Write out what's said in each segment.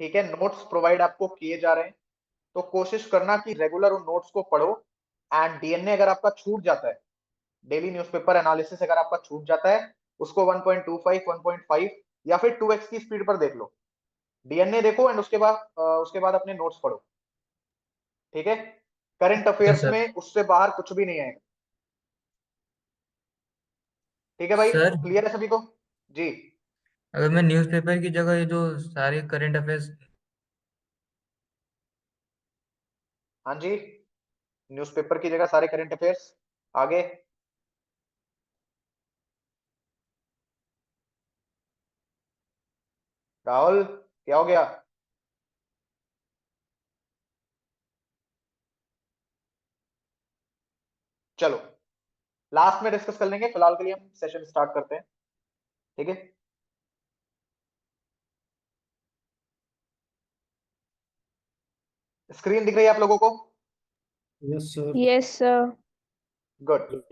ठीक है, notes provide आपको किए जा रहे हैं, तो कोशिश करना कि रेगुलर उन नोट्स को पढ़ो। एंड डीएनए अगर आपका छूट जाता है, डेली न्यूज़पेपर एनालिसिस अगर आपका छूट जाता है, उसको 1.25 1.5 या फिर 2x की स्पीड पर देख लो। डीएनए देखो एंड उसके बाद अपने नोट्स पढ़ो। ठीक है, करंट यस अफेयर्स सर। में उससे बाहर कुछ भी नहीं आएगा। ठीक है भाई, सर, क्लियर है सभी को? जी अगर मैं न्यूज़पेपर की जगह ये जो सारे करंट अफेयर्स। हाँ जी, न्यूज़पेपर की जगह सारे करंट अफेयर्स। आगे राहुल, क्या हो गया? चलो लास्ट में डिस्कस कर लेंगे, फिलहाल के लिए हम सेशन स्टार्ट करते हैं। ठीक है, स्क्रीन दिख रही है आप लोगों को? Yes sir. Yes sir. Good.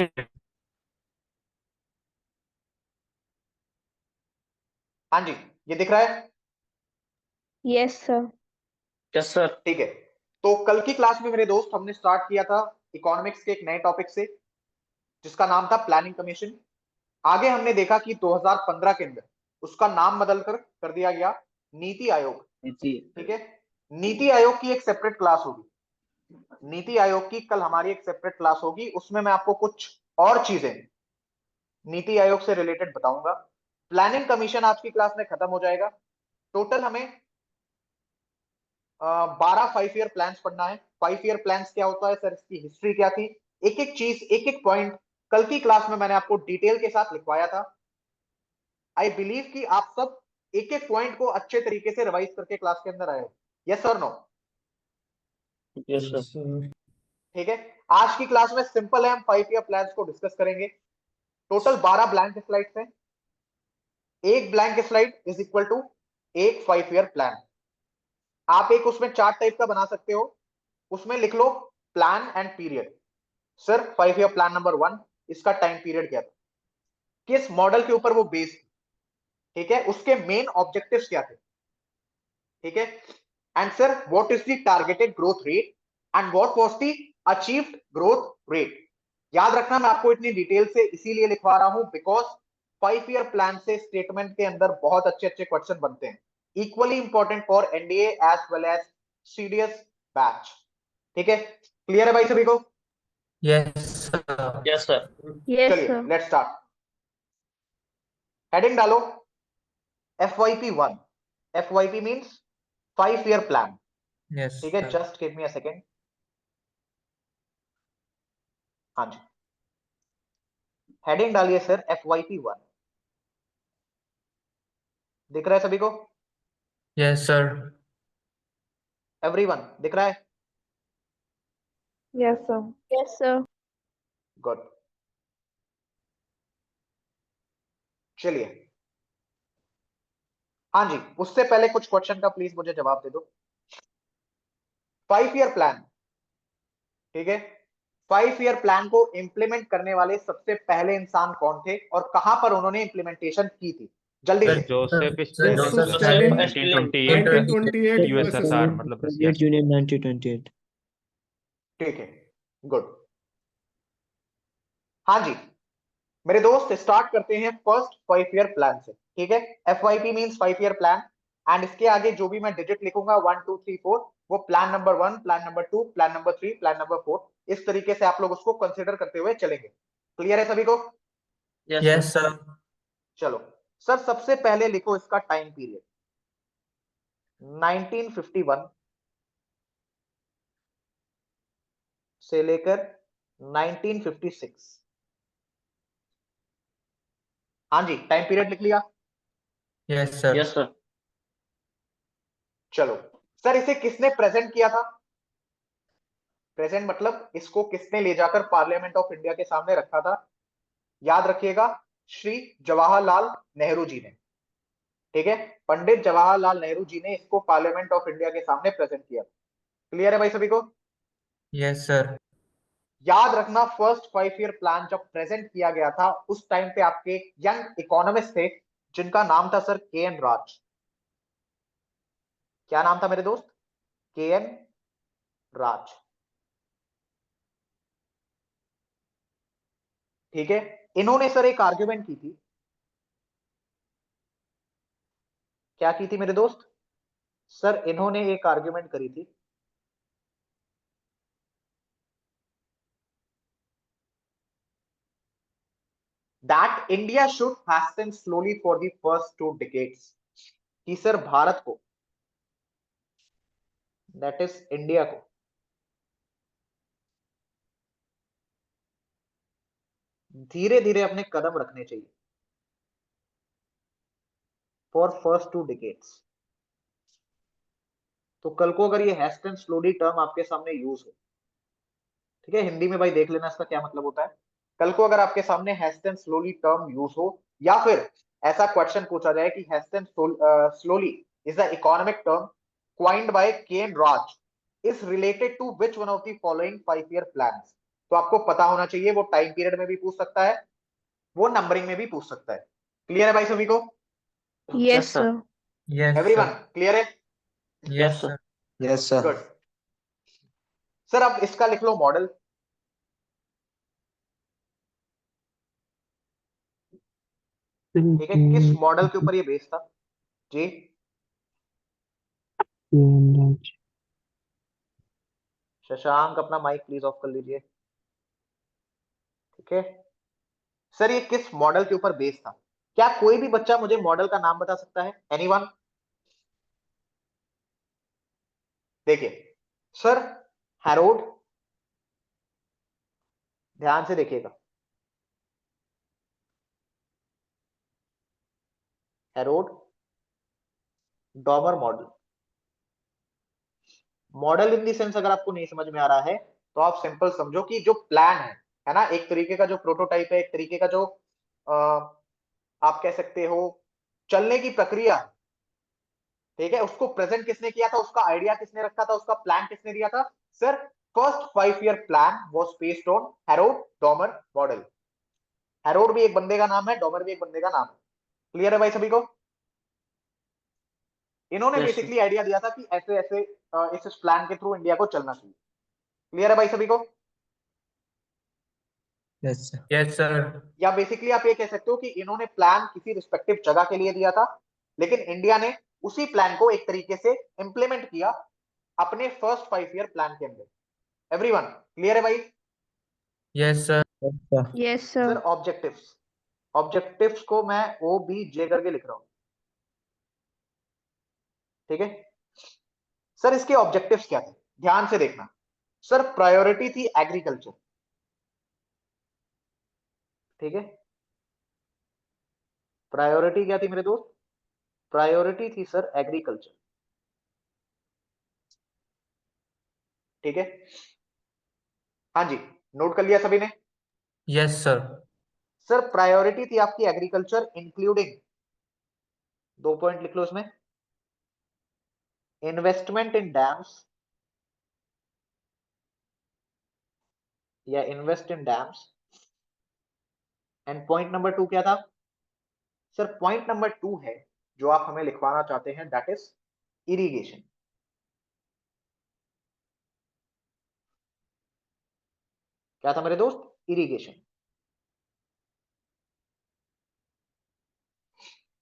हाँ जी, ये दिख रहा है? Yes sir. Yes sir. ठीक है, तो कल की क्लास में मेरे दोस्त हमने स्टार्ट किया था इकोनॉमिक्स के एक नए टॉपिक से, जिसका नाम था प्लानिंग कमीशन। आगे हमने देखा कि 2015 के अंदर उसका नाम बदलकर कर दिया गया नीति आयोग। ठीक है, नीति आयोग की एक सेपरेट क्लास होगी। नीति आयोग की कल हमारी एक सेपरेट क्लास होगी, उसमें मैं आपको कुछ और चीजें नीति आयोग से रिलेटेड बताऊंगा। प्लानिंग कमीशन आज की क्लास में खत्म हो जाएगा। टोटल हमें 12 5 ईयर प्लान्स पढ़ना है। 5 ईयर प्लान्स क्या होता है सर, इसकी हिस्ट्री क्या थी, एक एक चीज, एक एक पॉइंट कल की क्लास में मैंने आपको डिटेल के साथ लिखवाया था। आई बिलीव कि आप सब एक एक पॉइंट को अच्छे तरीके से रिवाइज करके क्लास के अंदर आए हो। यस और नो? Yes sir. ठीक है, आज की क्लास में सिंपल है, हम 5 ईयर प्लान्स को डिस्कस करेंगे। टोटल 12 ब्लैंक स्लाइड्स हैं। एक blank slide is equal to एक 5 ईयर प्लान। आप एक उसमें चार्ट टाइप का बना सकते हो, उसमें लिख लो plan and period. Sir 5 year plan number 1, इसका टाइम पीरियड क्या था, किस मॉडल के ऊपर वो बेस्ड, ठीक है, उसके मेन ऑब्जेक्टिव्स क्या थे। ठीक है, and sir what is the targeted growth rate and what was the achieved growth rate. याद रखना, मैं आपको इतनी डिटेल से इसीलिए लिखवा रहा हूं बिकॉज 5 ईयर प्लान से स्टेटमेंट के अंदर बहुत अच्छे अच्छे क्वेश्चन बनते हैं, equally important for NDA as well as CDS batch. ठीक है, क्लियर है भाई सभी को? Yes sir. Yes sir. Yes चलिए सर। Let's start. हेडिंग डालो FYP1। FYP means 5 year plan. Yes ठीक है, sir. Just give me a second. हाँ जी, हेडिंग डालिए सर FYP1। दिख रहा है सभी को? Yes sir. एवरीवन दिख रहा है? Yes sir. Yes sir. Good. चलिए, हाँ जी, उससे पहले कुछ क्वेश्चन का प्लीज मुझे जवाब दे दो। 5 ईयर प्लान, ठीक है, 5 ईयर प्लान को इंप्लीमेंट करने वाले सबसे पहले इंसान कौन थे और कहां पर उन्होंने इंप्लीमेंटेशन की थी? जल्दी सर से। Joseph sir Stalin Joseph sir Stalin 1928 1928 USSR मतलब रसिया। Soviet union 1928। ठीक है, गुड। हाँ जी मेरे दोस्त, स्टार्ट करते हैं फर्स्ट 5 ईयर प्लान से। ठीक है, FYP means 5 year plan, and इसके आगे जो भी मैं डिजिट लिखूंगा 1 2 3 4, वो plan number 1, plan number 2, plan number 3, plan number 4, इस तरीके से आप लोग उसको कंसिडर करते हुए चलेंगे। क्लियर है सभी को? Yes sir. चलो सर, सबसे पहले लिखो इसका टाइम पीरियड 1951 से लेकर 1956। हाँ जी, टाइम पीरियड लिख लिया? Yes sir. Yes sir. चलो सर, इसे किसने प्रेजेंट किया था? प्रेजेंट मतलब इसको किसने ले जाकर पार्लियामेंट ऑफ इंडिया के सामने रखा था? याद रखिएगा, श्री जवाहरलाल नेहरू जी ने। ठीक है, पंडित जवाहरलाल नेहरू जी ने इसको पार्लियामेंट ऑफ इंडिया के सामने प्रेजेंट किया। क्लियर है भाई सभी को? Yes sir. याद रखना, फर्स्ट 5 ईयर प्लान जब प्रेजेंट किया गया था, उस टाइम पे आपके यंग इकोनॉमिस्ट थे जिनका नाम था सर KN राज। क्या नाम था मेरे दोस्त? KN राज। ठीक है, इन्होंने सर एक आर्ग्यूमेंट की थी। क्या की थी मेरे दोस्त? सर इन्होंने एक आर्ग्यूमेंट करी थी। That India should hasten slowly for the first 2 decades, कि सर भारत को, दैट इज इंडिया को, धीरे धीरे अपने कदम रखने चाहिए फॉर फर्स्ट 2 decades। तो कल को अगर ये हैस्टन स्लोली टर्म आपके सामने यूज हो, ठीक है, हिंदी में भाई देख लेना इसका क्या मतलब होता है। कल को अगर आपके सामने हैस्टन स्लोली टर्म यूज हो, या फिर ऐसा क्वेश्चन पूछा जाए कि hasten slowly is the economic term coined by K N Raj, is related to which one of the following 5 year plans, तो आपको पता होना चाहिए। वो टाइम पीरियड में भी पूछ सकता है, वो नंबरिंग में भी पूछ सकता है। क्लियर है भाई सभी को? Yes, sir. sir. Yes everyone sir. Clear है? Yes sir. Sir. Yes sir. Good. Sir अब इसका लिख लो मॉडल। ठीक है, किस मॉडल के ऊपर ये बेस था जी? शशांक अपना माइक प्लीज ऑफ कर लीजिए। ठीक है सर, ये किस मॉडल के ऊपर बेस था? क्या कोई भी बच्चा मुझे मॉडल का नाम बता सकता है? एनीवन? देखिए सर, हैरोड, ध्यान से देखिएगा, Herod Domar model. Model in the sense अगर आपको नहीं समझ में आ रहा है तो आप सिंपल समझो कि जो प्लान है ना, एक तरीके का जो प्रोटोटाइप है, एक तरीके का जो आप कह सकते हो चलने की प्रक्रिया, ठीक है, उसको प्रेजेंट किसने किया था, उसका आइडिया किसने रखा था, उसका प्लान किसने दिया था? Sir first 5 year plan was based on Herod Domar model. Herod भी एक बंदे का नाम है, डॉमर भी एक बंदे का नाम है। क्लियर है भाई सभी को? इन्होंने Yes, sir. बेसिकली आइडिया दिया था कि ऐसे ऐसे इस प्लान के थ्रू इंडिया को चलना चाहिए। क्लियर है भाई सभी को? Yes sir. Yes sir. या बेसिकली आप ये कह सकते हो कि इन्होंने प्लान किसी रिस्पेक्टिव जगह के लिए दिया था, लेकिन इंडिया ने उसी प्लान को एक तरीके से इंप्लीमेंट किया अपने फर्स्ट 5 year प्लान के अंदर। एवरीवन क्लियर है भाई? Yes sir. Yes, sir sir. Objectives, objectives को मैं OBJ करके लिख रहा हूं। ठीक है सर, इसके ऑब्जेक्टिव्स क्या थे? ध्यान से देखना सर। प्रायोरिटी थी एग्रीकल्चर, ठीक है, प्रायोरिटी क्या थी मेरे दोस्त? प्रायोरिटी थी सर एग्रीकल्चर। ठीक है, हाँ जी, नोट कर लिया सभी ने? Yes sir. सर प्रायोरिटी थी आपकी एग्रीकल्चर, इंक्लूडिंग, 2 पॉइंट लिख लो इसमें, इन्वेस्टमेंट इन डैम्स या invest in dams. And point number 2 क्या था? सर पॉइंट नंबर 2 है जो आप हमें लिखवाना चाहते हैं, दैट इज इरिगेशन। क्या था मेरे दोस्त? इरिगेशन।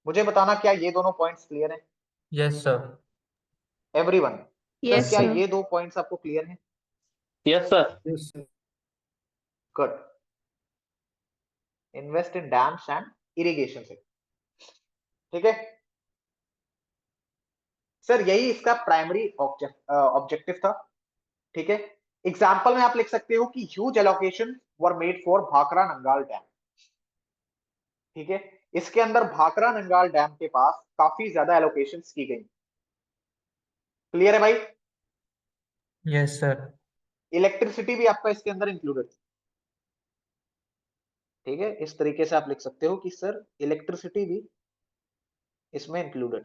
मुझे बताना क्या ये दोनों पॉइंट्स क्लियर हैं? Yes sir. Everyone sir Yes, क्या sir. ये 2 पॉइंट्स आपको क्लियर हैं? Yes, sir. Yes, sir. Good. Invest in dams and irrigation से, ठीक है सर, यही इसका प्राइमरी ऑब्जेक्टिव था। ठीक है, एग्जाम्पल में आप लिख सकते हो कि huge allocation were made for Bhakra Nangal dam. ठीक है, इसके अंदर भाखरा नंगाल डैम के पास काफी ज्यादा एलोकेशंस की गई। क्लियर है भाई? Yes sir. इलेक्ट्रिसिटी भी आपका इसके अंदर इंक्लूडेड, ठीक है, इस तरीके से आप लिख सकते हो कि सर इलेक्ट्रिसिटी भी इसमें इंक्लूडेड।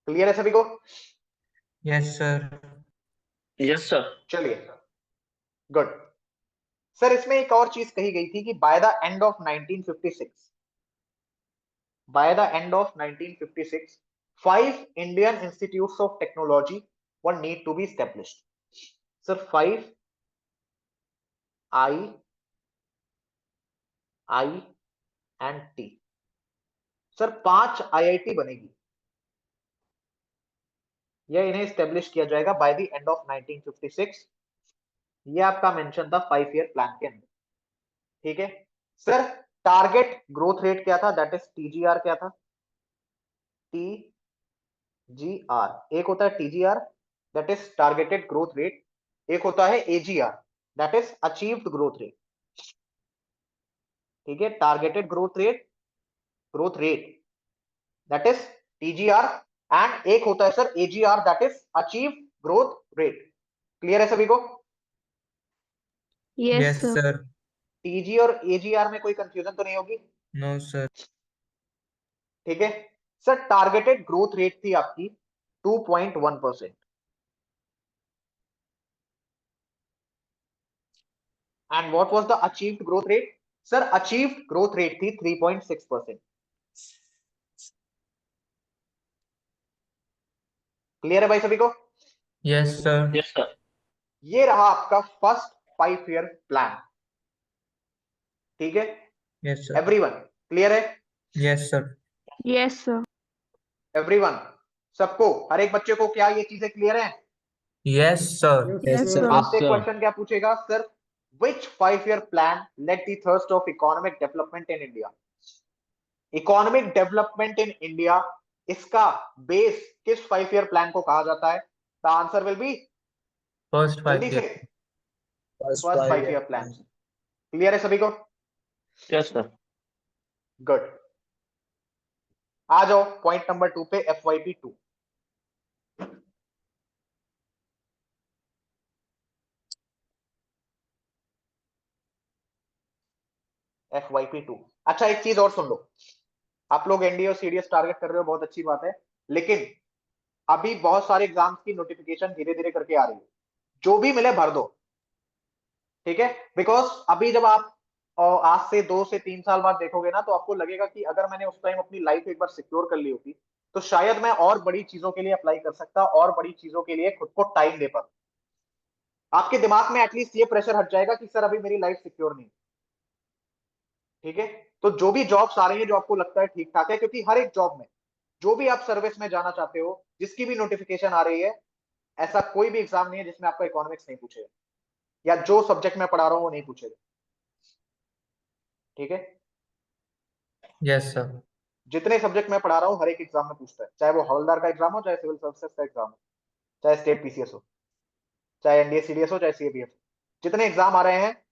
क्लियर है सभी को? Yes sir. Yes, sir. चलिए गुड। सर इसमें एक और चीज कही गई थी कि by the end of 1956, by the end of 1956 5 Indian institutes of technology were need to be established. Sir 5 I and T, sir 5 IIT बनेगी या इन्हें स्टेब्लिश किया जाएगा बाय द एंड ऑफ 1956। ये आपका मेंशन था 5 ईयर प्लान के अंदर, ठीक है। सर टारगेट ग्रोथ रेट क्या था, दैट इज टीजीआर क्या था, टीजीआर। एक होता है TGR that is targeted growth rate, एक होता है AGR that is achieved growth rate, ठीक है। Targeted growth rate that is TGR and एक होता है sir AGR that is achieved growth rate. Clear है सभी को? Yes, yes sir. Sir. TG और एजीआर में कोई कंफ्यूजन तो नहीं होगी? No sir. ठीक है सर। टारगेटेड ग्रोथ रेट थी आपकी 2.1% and what was the achieved growth rate? Sir achieved growth rate थी 3.6%। क्लियर है भाई सभी को? Yes sir. Yes sir. ये रहा आपका फर्स्ट 5 ईयर प्लान, ठीक है। Yes sir. एवरीवन क्लियर है? Yes sir. Yes, sir. Everyone, सबको, हर एक बच्चे को क्या ये चीजें क्लियर हैं? Yes sir. Yes, sir. आपसे sir. क्वेश्चन क्या पूछेगा sir, which 5 year plan led the thrust of economic development in India? Economic development in India, इसका बेस किस 5 ईयर प्लान को कहा जाता है? The answer will be, first जल्दी 5 से, year. First 5 year plan. Clear है सभी को? Yes sir. गुड। आ जाओ पॉइंट नंबर 2 पे, FYP 2। FYP 2। अच्छा एक चीज और सुन लो, आप लोग एनडीए और सीडीएस टारगेट कर रहे हो, बहुत अच्छी बात है, लेकिन अभी बहुत सारे एग्जाम्स की नोटिफिकेशन धीरे धीरे करके आ रही है, जो भी मिले भर दो, ठीक है। बिकॉज अभी जब आप आज से 2 से 3 साल बाद देखोगे ना, तो आपको लगेगा कि अगर मैंने उस टाइम अपनी लाइफ एक बार सिक्योर कर ली होती, तो शायद मैं और बड़ी चीजों के लिए अप्लाई कर सकता, और बड़ी चीजों के लिए खुद को टाइम दे पाता। आपके दिमाग में एटलीस्ट ये प्रेशर हट जाएगा कि सर अभी मेरी लाइफ सिक्योर नहीं, ठीक है। तो जो भी जॉब्स आ रही है जो आपको लगता है ठीक ठाक है, क्योंकि हर एक जॉब में, जो भी आप सर्विस में जाना चाहते हो, जिसकी भी नोटिफिकेशन आ रही है, ऐसा कोई भी एग्जाम नहीं है जिसमें आपका इकोनॉमिक्स नहीं पूछेगा, या जो सब्जेक्ट मैं पढ़ा रहा हूं वो नहीं पूछेगा, ठीक है। Yes sir. जितने सब्जेक्ट मैं पढ़ा रहा हूँ हर एक एग्जाम में पूछता है, चाहे वो हवलदार का एग्जाम हो, चाहे सिविल सर्विसेज का एग्जाम हो, चाहे स्टेट पीसीएस हो, चाहे एनडीए सीडीएस हो, चाहे सीएबीएफ हो, जितने एग्जाम आ रहे हैं,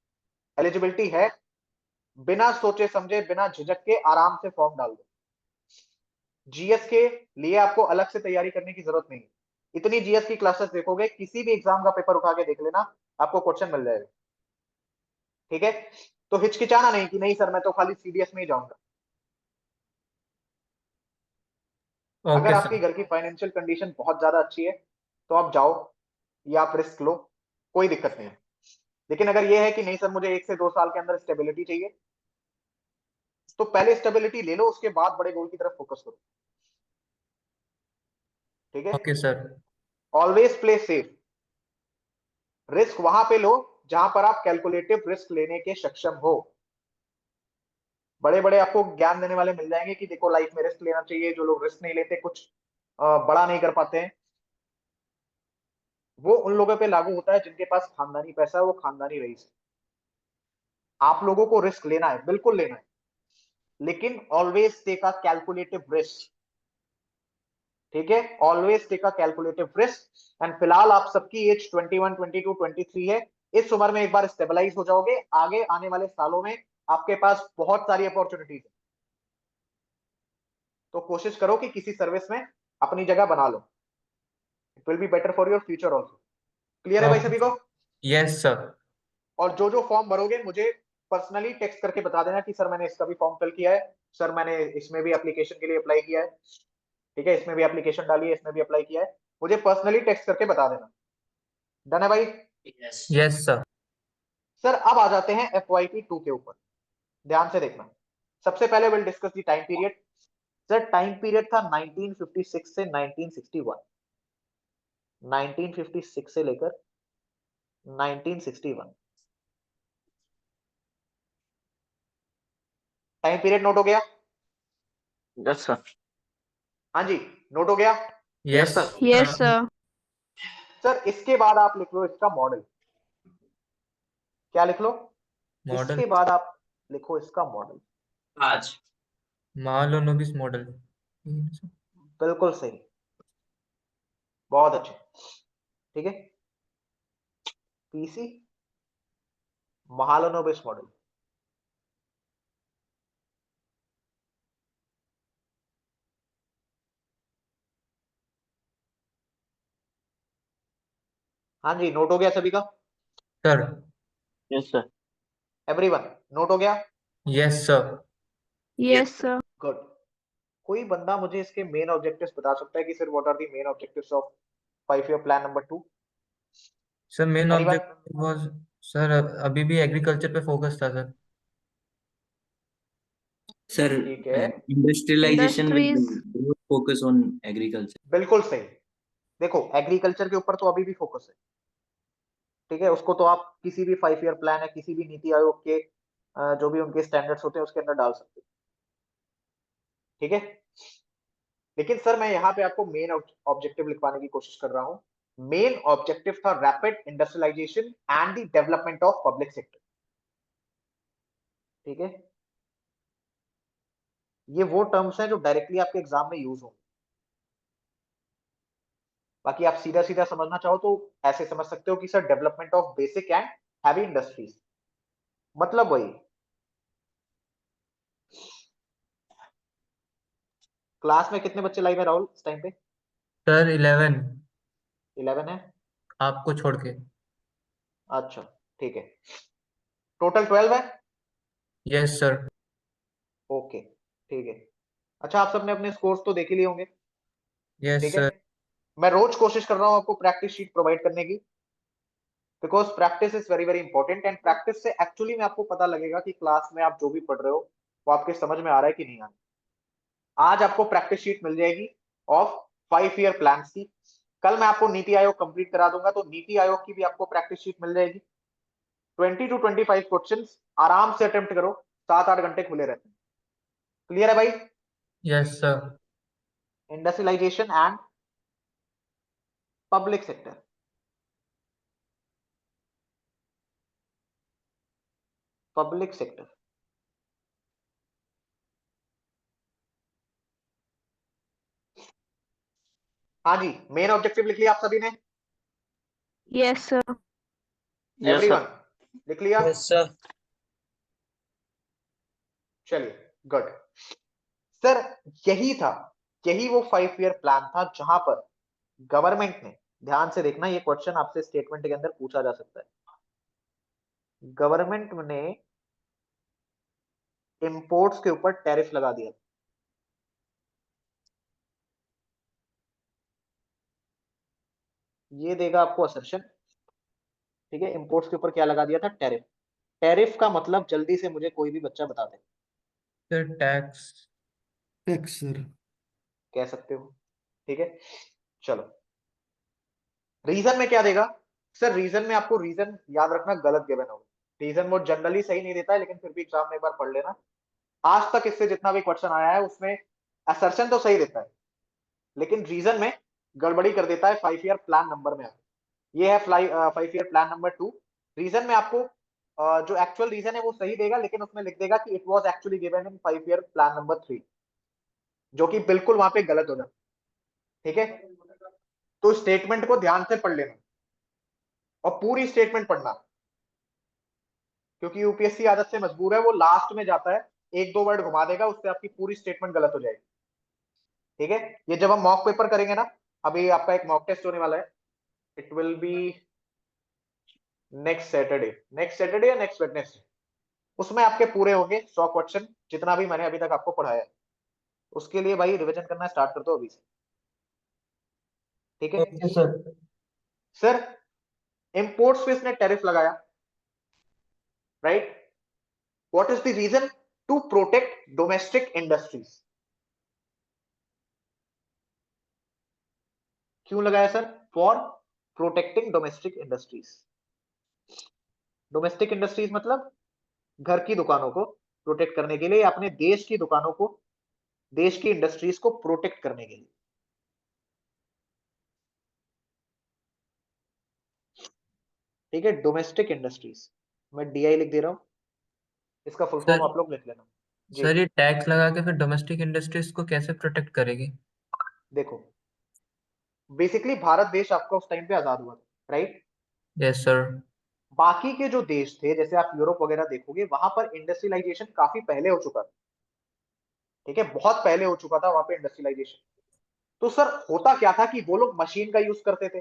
एलिजिबिलिटी है, बिना सोचे समझे, बिना झिझक के आराम से फॉर्म डाल दो। जीएस के लिए आपको अलग से तैयारी करने की जरूरत नहीं है, इतनी जीएस की क्लासेस देखोगे, किसी भी एग्जाम का पेपर उठा के देख लेना, आपको क्वेश्चन मिल जाएगा, ठीक है। तो हिचकिचाना नहीं कि नहीं सर मैं तो खाली सीडीएस में ही जाऊंगा। अगर ओके आपकी सर। घर की फाइनेंशियल कंडीशन बहुत ज्यादा अच्छी है तो आप जाओ, या आप रिस्क लो, कोई दिक्कत नहीं है। लेकिन अगर ये है कि नहीं सर मुझे 1 से 2 साल के अंदर स्टेबिलिटी चाहिए, तो पहले स्टेबिलिटी ले लो, उसके बाद बड़े गोल की तरफ फोकस करो, ठीक है। Okay sir. Always play safe, risk वहां पे लो जहां पर आप कैलकुलेटिव रिस्क लेने के सक्षम हो। बड़े बड़े आपको ज्ञान देने वाले मिल जाएंगे कि देखो लाइफ में रिस्क लेना चाहिए, जो लोग रिस्क नहीं लेते, कुछ बड़ा नहीं कर पाते हैं, वो उन लोगों पे लागू होता है जिनके पास खानदानी पैसा है, वो खानदानी रईस है। आप लोगों को रिस्क लेना है, बिल्कुल लेना है, लेकिन always take a calculative risk, ठीक है। Always take a calculative risk. And फिलहाल आप सबकी एज 21, 22, 23 है। इस उम्र में एक बार स्टेबलाइज हो जाओगे, आगे आने वाले सालों में आपके पास बहुत सारी अपॉर्चुनिटीज है, तो कोशिश करो कि किसी सर्विस में अपनी जगह बना लो, it will be better for your future also. Clear है भाई सभी को? Yes sir. और जो जो फॉर्म भरोगे मुझे पर्सनली टेक्स्ट करके बता देना कि सर मैंने इसका भी फॉर्म फिल किया है, सर मैंने इसमें भी एप्लीकेशन के लिए अप्लाई किया है, ठीक है, इसमें भी एप्लीकेशन डाली है, इसमें भी अप्लाई किया है, मुझे पर्सनली टेक्स्ट करके बता देना। डन है भाई? Yes sir. सर अब आ जाते हैं FYP 2 के ऊपर, ध्यान से देखना। सबसे पहले will discuss the time period. Sir time period था 1956 से 1961, 1956 से लेकर 1961। टाइम पीरियड नोट हो गया? Yes sir. हाँ जी, नोट हो गया? Yes sir. Yes, sir. Sir इसके बाद आप लिख लो इसका मॉडल। क्या लिख लो? मॉडल इसके बाद आप लिखो इसका मॉडल। आज महालोनोबिस मॉडल। बिल्कुल सही, बहुत अच्छे। ठीक है, पीसी महालनोबिस मॉडल। हाँ जी, नोट हो गया सभी का? Sir. Yes sir. Everyone note हो गया? Yes sir. Yes, sir. Good. कोई बंदा मुझे इसके मेन ऑब्जेक्टिव्स बता सकता है कि sir what are the main objectives of 5 year plan number 2? Sir main anyone? Objective was sir अभी भी एग्रीकल्चर पे फोकस था सर। Sir, ठीक है, industrialization will Industries. focus on agriculture. बिल्कुल सही। देखो एग्रीकल्चर के ऊपर तो अभी भी फोकस है, ठीक है, उसको तो आप किसी भी 5 ईयर प्लान है, किसी भी नीति आयोग के जो भी उनके स्टैंडर्ड्स होते हैं उसके अंदर डाल सकते हो, ठीक है। लेकिन सर मैं यहाँ पे आपको मेन ऑब्जेक्टिव लिखवाने की कोशिश कर रहा हूँ। मेन ऑब्जेक्टिव था rapid industrialisation and the development of public sector, ठीक है। ये वो टर्म्स हैं जो डायरेक्टली आपके एग्जाम में यूज होंगे। बाकी आप सीधा सीधा समझना चाहो तो ऐसे समझ सकते हो कि sir development of basic and heavy industries, मतलब वही। क्लास में कितने बच्चे लाइव है राहुल इस टाइम पे? सर 11 11 है। आपको छोड़ के। अच्छा ठीक है, टोटल 12 है। Yes sir. ओके ठीक है। अच्छा आप सबने अपने स्कोर्स तो देख ही लिए होंगे, यस ठीक है। सर। मैं रोज कोशिश कर रहा हूं आपको प्रैक्टिस शीट प्रोवाइड करने की, because practice is very very important and practice से एक्चुअली में आपको पता लगेगा कि क्लास में आप जो भी पढ़ रहे हो वो आपके समझ में आ रहा है कि नहीं आ रहा। आज आपको प्रैक्टिस शीट मिल जाएगी ऑफ 5 ईयर प्लान की। कल मैं आपको नीति आयोग कंप्लीट करा दूंगा, तो नीति आयोग की भी आपको प्रैक्टिस शीट मिल जाएगी। 20 to 25 क्वेश्चंस आराम से अटेम्प्ट करो, 7-8 घंटे खुले रहते हैं। क्लियर है भाई? Yes sir. Industrialisation and public sector, public sector. हाँ जी, मेन ऑब्जेक्टिव लिख लिया आप सभी ने? Yes, sir. Yes everyone sir. लिख लिया? sir. चलिए गुड। सर यही था, यही वो 5 ईयर प्लान था जहां पर गवर्नमेंट ने, ध्यान से देखना ये क्वेश्चन आपसे स्टेटमेंट के अंदर पूछा जा सकता है। गवर्नमेंट ने इंपोर्ट्स के ऊपर टैरिफ लगा दिया। ये देगा आपको असर्शन, ठीक है। इंपोर्ट्स के ऊपर क्या लगा दिया था? टैरिफ। टैरिफ का मतलब जल्दी से मुझे कोई भी बच्चा बता दे। Sir tax. Thanks, sir. कह सकते हो, ठीक है। चलो रीजन में क्या देगा? सर रीजन में आपको रीजन याद रखना गलत गिवन होगा। रीजन वो जनरली सही नहीं देता है, लेकिन फिर भी एग्जाम में एक बार पढ़ लेना। आज तक इससे जितना भी क्वेश्चन आया है उसमें असर्शन तो सही देता है, लेकिन रीजन में गड़बड़ी कर देता है 5 ईयर प्लान नंबर में। ये है 5 ईयर प्लान नंबर 2। रीजन में आपको जो एक्चुअल रीजन है वो सही देगा, लेकिन उसमें लिख देगा कि it was actually given in 5 year plan number 3, जो कि बिल्कुल वहां पे गलत हो जाता, ठीक है। तो स्टेटमेंट को ध्यान से पढ़ लेना और पूरी स्टेटमेंट पढ़ना, क्योंकि यूपीएससी आदत से मजबूर है, वो लास्ट में जाता है एक दो वर्ड घुमा देगा, उससे आपकी पूरी स्टेटमेंट गलत हो जाएगी, ठीक है। ये जब हम मॉक पेपर करेंगे ना, अभी आपका एक मॉक टेस्ट होने वाला है, it will B next Saturday या नेक्स्ट वेडनेसडे। उसमें आपके पूरे होंगे 100 क्वेश्चन, जितना भी मैंने अभी तक आपको पढ़ाया है। उसके लिए भाई रिवीजन करना स्टार्ट कर दो अभी से, ठीक है। Okay sir. सर इंपोर्ट्स पे इसने टैरिफ लगाया, right? What is the reason? To protect domestic industries. क्यों लगाया sir? For protecting domestic industries. Domestic industries मतलब घर की दुकानों को प्रोटेक्ट करने के लिए, अपने देश की दुकानों को, देश की इंडस्ट्रीज को प्रोटेक्ट करने के लिए. ठीक है, डोमेस्टिक इंडस्ट्रीज. मैं डीआई लिख दे रहा हूं, इसका फुल फॉर्म सर आप लोग लिख लेना. जी सर ये टैक्स लगा के फिर डोमेस्टिक इंडस्ट्रीज को कैसे प्रोटेक्ट करेगी? देखो, बेसिकली भारत देश आपका उस टाइम पे आजाद हुआ था, राइट? Yes sir. बाकी के जो देश थे, जैसे आप यूरोप वगैरह देखोगे, वहां पर इंडस्ट्रियलाइजेशन काफी पहले हो चुका था. ठीक है, बहुत पहले हो चुका था वहां पे इंडस्ट्रियलाइजेशन. तो सर होता क्या था कि वो लोग मशीन का यूज करते थे,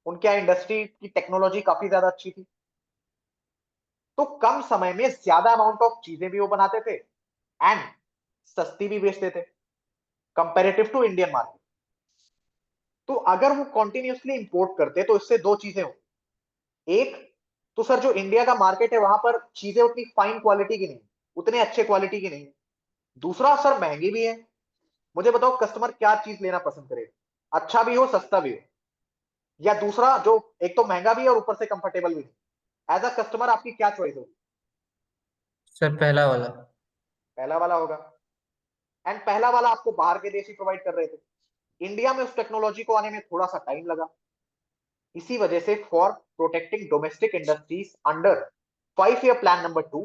उनके यहाँ इंडस्ट्री की टेक्नोलॉजी काफी ज्यादा अच्छी थी, तो कम समय में ज्यादा अमाउंट ऑफ चीजें भी वो बनाते थे एंड सस्ती भी बेचते थे कंपेरेटिव टू इंडियन मार्केट. तो अगर वो कॉन्टिन्यूसली इंपोर्ट करते तो इससे दो चीजें हो. एक तो सर जो इंडिया का मार्केट है वहां पर चीजें उतनी फाइन क्वालिटी की नहीं, उतने अच्छे क्वालिटी की नहीं. दूसरा सर महंगी भी है. मुझे बताओ कस्टमर क्या चीज लेना पसंद करेगा, अच्छा भी हो सस्ता भी हो, या दूसरा जो एक तो महंगा भी है और ऊपर से कंफर्टेबल भी. एज अ कस्टमर आपकी क्या चॉइस होगी? सर पहला वाला. पहला वाला होगा. एंड पहला वाला आपको बाहर के देश ही प्रोवाइड कर रहे थे. इंडिया में उस टेक्नोलॉजी को आने में थोड़ा सा टाइम लगा. इसी वजह से for protecting domestic industries under 5 year plan number 2,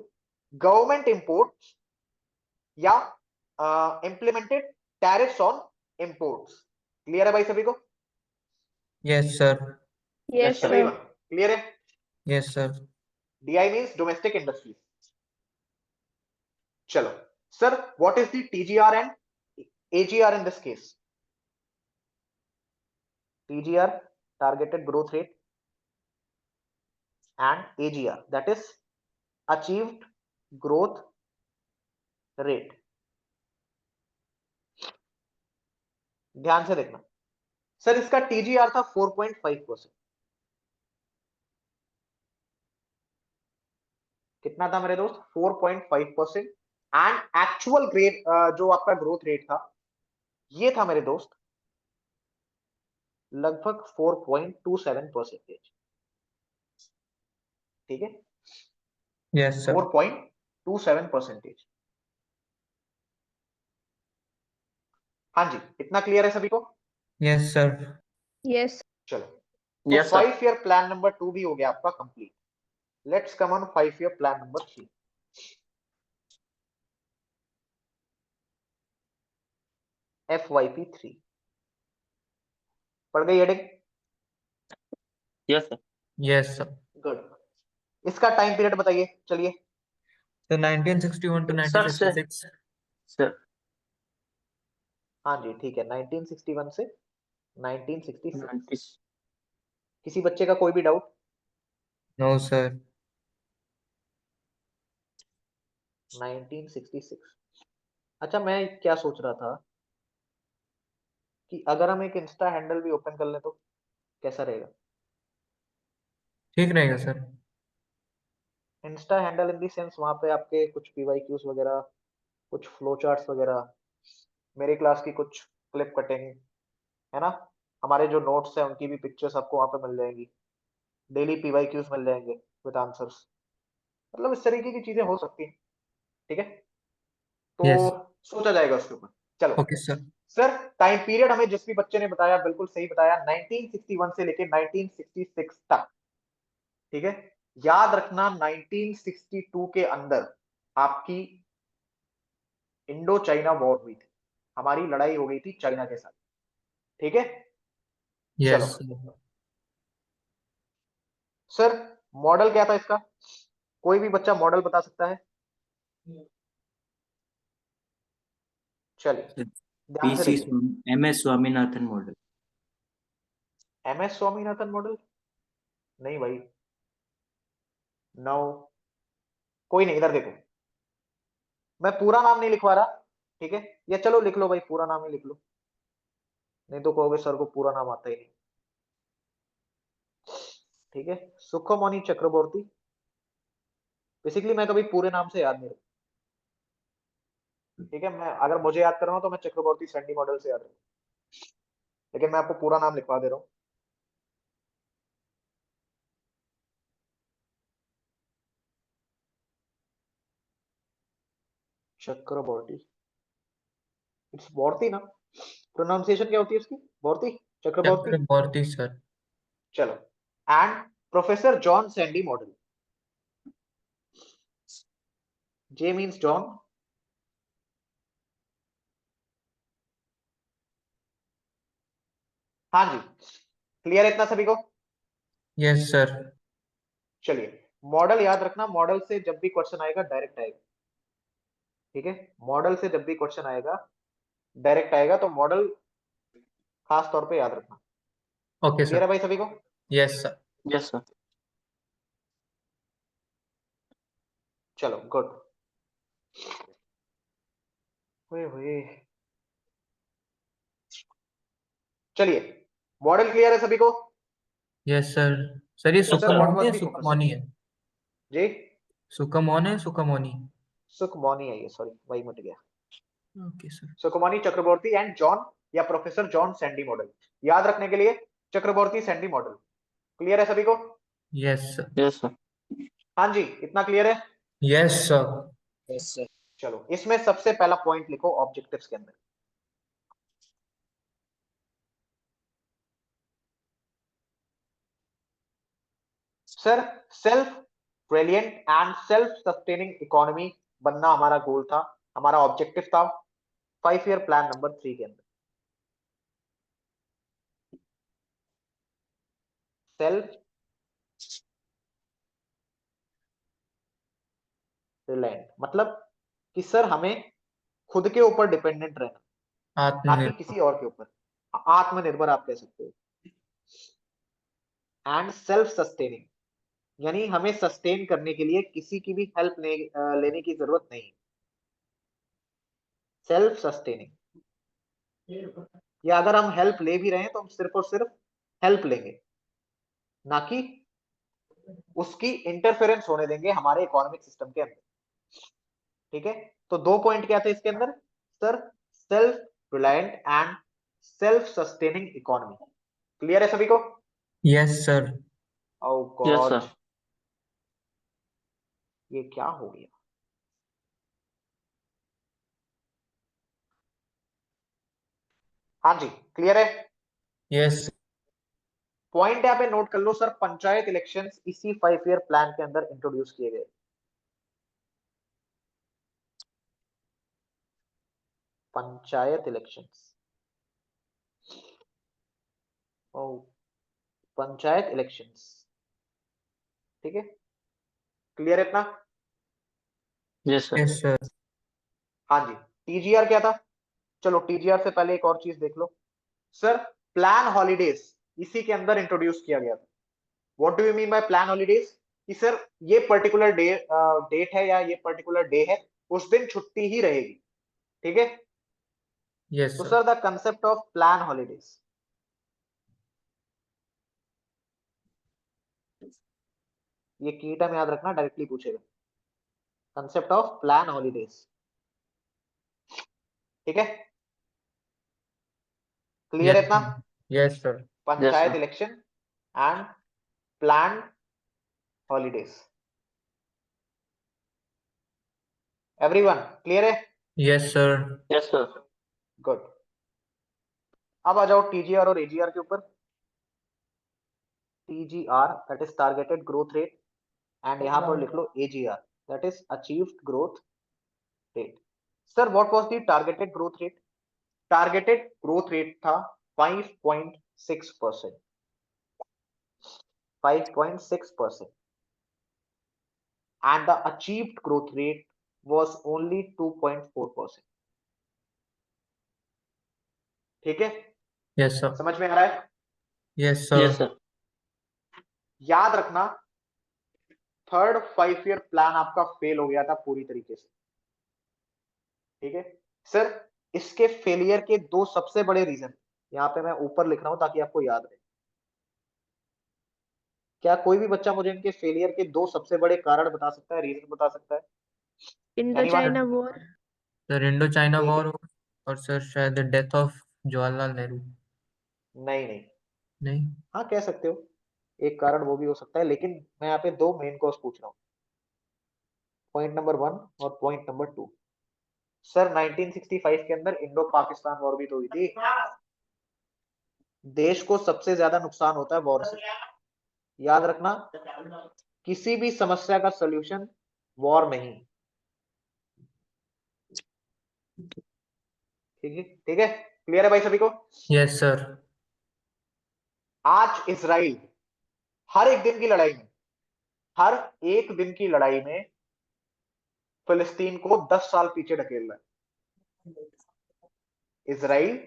government import या implemented tariffs on imports. Clear है भाई सभी को? Yes sir. Yes, sir. Everyone sir. Clear है? Yes sir. DI means domestic industries. चलो sir, what is the TGR and AGR in this case? TGR, targeted growth rate, and AGR, that is achieved growth rate. ध्यान से देखना sir, इसका TGR था 4.5%. कितना था मेरे दोस्त? 4.5%. एंड एक्चुअल ग्रेड जो आपका ग्रोथ रेट था, ये था मेरे दोस्त लगभग 4.27%. ठीक है, यस सर. 4.27%. हाँ जी, इतना क्लियर है सभी को? Yes sir. Yes. चलो, तो Yes, sir. 5 year plan number 2 भी हो गया आपका complete. Let's come on 5 year plan number 3. FYP 3 पढ़ गई heading? Yes, sir. Yes sir. Good. इसका टाइम पीरियड बताइए चलिए. तो 1961 to Sir, sir. 1966. Sir. हाँ जी ठीक है, 1961 से 1966. 90. किसी बच्चे का कोई भी डाउट? No sir. 1966. अच्छा, मैं क्या सोच रहा था कि अगर हम एक इंस्टा हैंडल भी ओपन कर लें तो कैसा रहेगा? ठीक रहेगा sir. Insta handle in the sense वहां पे आपके कुछ पीवाईक्यूज वगैरह, कुछ फ्लो चार्ट्स वगैरह, मेरी क्लास की कुछ क्लिप कटिंग, है ना, हमारे जो नोट्स हैं उनकी भी पिक्चर्स आपको वहां पे मिल जाएंगी, डेली पीवाईक्यूज मिल जाएंगे विद आंसर्स. मतलब इस तरीके की चीजें हो सकती हैं. ठीक है, तो यस. सोचा जाएगा उसके ऊपर. चलो okay sir. Sir, time period हमें जिस भी बच्चे ने बताया बिल्कुल सही बताया, 1961 से लेके 1966 तक. ठीक है, याद रखना 1962 के अंदर आपकी इंडो चाइना वॉर हुई थी, हमारी लड़ाई हो गई थी चाइना के साथ. ठीक है, चलो यस. सर, मॉडल क्या था इसका? कोई भी बच्चा मॉडल बता सकता है? चलिए ध्यान से देखिए. MS Swaminathan model. MS Swaminathan model? नहीं भाई, नो. कोई नहीं, इधर देखो, मैं पूरा नाम नहीं लिखवा रहा. ठीक है, या चलो लिख लो भाई, पूरा नाम ही लिख लो, नहीं तो कहोगे सर को पूरा नाम आता ही नहीं. ठीक है, सुखमणि चक्रवर्ती बेसिकली मैं कभी पूरे नाम से याद नहीं रखता, ठीक है। मैं अगर मुझे याद करना हो तो मैं चक्रवर्ती सैंडी मॉडल से याद रखूँ, लेकिन मैं आपको पूरा नाम लिखवा दे रहा हूँ। चक्रवर्ती, इट्स बॉर्ती ना, प्रोनाउंसिएशन क्या होती है उसकी? बॉर्ती, चक्रवर्ती। चक्रवर्ती सर। चलो, and professor John Sandy model, J means John, हाँ जी, क्लियर है इतना सभी को? Yes sir. चलिए, मॉडल याद रखना, मॉडल से जब भी क्वेश्चन आएगा डायरेक्ट आएगा, ठीक है। मॉडल से जब भी क्वेश्चन आएगा डायरेक्ट आएगा, तो मॉडल खास तौर पे याद रखना। Okay clear sir. है भाई सभी को? Yes sir. Yes, sir. चलो गुड। हुए हुए, चलिए, मॉडल क्लियर है सभी को? Yes sir. सर ये सर व्हाट सुकमोनी वाज है द फोकस? सुकमोनी है? जी, सुकमोन है सुकमोनी? सुखमोनी है ये, सॉरी वही मिट गया। Okay sir. Sukhmoni Chakravarty and John या प्रोफेसर जॉन सैंडी मॉडल, याद रखने के लिए चक्रवर्ती सैंडी मॉडल। क्लियर है सभी को? Yes sir. Yes, sir. हाँ जी, इतना क्लियर है? Yes sir. Yes, sir. चलो, इसमें सबसे पहला पॉइंट लिखो ऑब्जेक्टिव्स के अंदर। Sir, self reliant and self sustaining economy बनना हमारा गोल था, हमारा ऑब्जेक्टिव था 5 ईयर प्लान नंबर 3 के अंदर। सेल्फ रिलायंट मतलब कि सर हमें खुद के ऊपर डिपेंडेंट रहना, ना कि आत्मनिर्भर। किसी और के ऊपर, आत्मनिर्भर आप कह सकते हो। एंड सेल्फ सस्टेनिंग यानी हमें सस्टेन करने के लिए किसी की भी हेल्प लेने की जरूरत नहीं। सेल्फ सस्टेनिंग, या अगर हम हेल्प ले भी रहे हैं तो हम सिर्फ और सिर्फ हेल्प लेंगे, ना कि उसकी इंटरफेरेंस होने देंगे हमारे इकोनॉमिक सिस्टम के अंदर, ठीक है। तो 2 पॉइंट क्या थे इसके अंदर? Sir, self reliant and self sustaining economy. Clear है सभी को? Yes sir. Oh Yes, god, sir. ये क्या हो गया? हाँ जी, क्लियर है? यस। पॉइंट यहाँ पे नोट कर लो सर, पंचायत इलेक्शंस इसी 5 ईयर प्लान के अंदर इंट्रोड्यूस किए गए। पंचायत इलेक्शंस, ओ, पंचायत इलेक्शंस, ठीक है। क्लियर इतना? Yes, sir. Yes sir. हाँ जी, टीजीआर क्या था? चलो, टीजीआर से पहले एक और चीज देख लो सर, प्लान हॉलीडेज इसी के अंदर इंट्रोड्यूस किया गया था। What do you mean by plan holidays? कि सर ये पर्टिकुलर डेट है या ये पर्टिकुलर डे है, उस दिन छुट्टी ही रहेगी, ठीक है। यस तो sir. Sir the concept of plan holidays, ये की टर्म याद रखना, डायरेक्टली पूछेगा। कंसेप्ट ऑफ प्लान हॉलीडेज, ठीक है। क्लियर है यस इतना? Yes sir. Yes, panchayat sir. Election and plan holidays, everyone clear है? Yes sir. Yes, sir. Good. अब आ जाओ टीजीआर और एजीआर के ऊपर। TGR that is targeted growth rate, and यहां पर लिख लो AGR that is achieved growth rate. Sir what was the targeted growth rate? Targeted growth rate था 5.6%, 5.6%, and the achieved growth rate was only 2.4%, ठीक है। Yes sir. समझ में आ रहा है? Yes Yes, sir. sir. याद रखना, थर्ड 5 ईयर प्लान आपका फेल हो गया था पूरी तरीके से, ठीक है। सर, इसके फेलियर के 2 सबसे बड़े रीजन यहाँ पे मैं ऊपर लिख रहा हूं ताकि आपको याद रहे। क्या कोई भी बच्चा मुझे इनके फेलियर के दो सबसे बड़े कारण बता सकता है, रीजन बता सकता है? Indo Anyone? China war. Sir Indo China ठीक है। वॉर, और सर शायद डेथ ऑफ जवाहरलाल नेहरू। नहीं नहीं, नहीं। हाँ कह सकते हो, एक कारण वो भी हो सकता है, लेकिन मैं यहाँ पे दो मेन कॉज पूछ रहा हूँ, पॉइंट नंबर 1 और पॉइंट नंबर 2। सर 1965 के अंदर इंडो पाकिस्तान वॉर भी तो हुई थी। देश को सबसे ज्यादा नुकसान होता है वॉर से, याद रखना, किसी भी समस्या का सॉल्यूशन वॉर नहीं। ठीक है, ठीक है, क्लियर है भाई सभी को? Yes sir. आज इजराइल हर एक दिन की लड़ाई में, हर एक दिन की लड़ाई में फिलिस्तीन को 10 साल पीछे ढकेल रहा है। इजराइल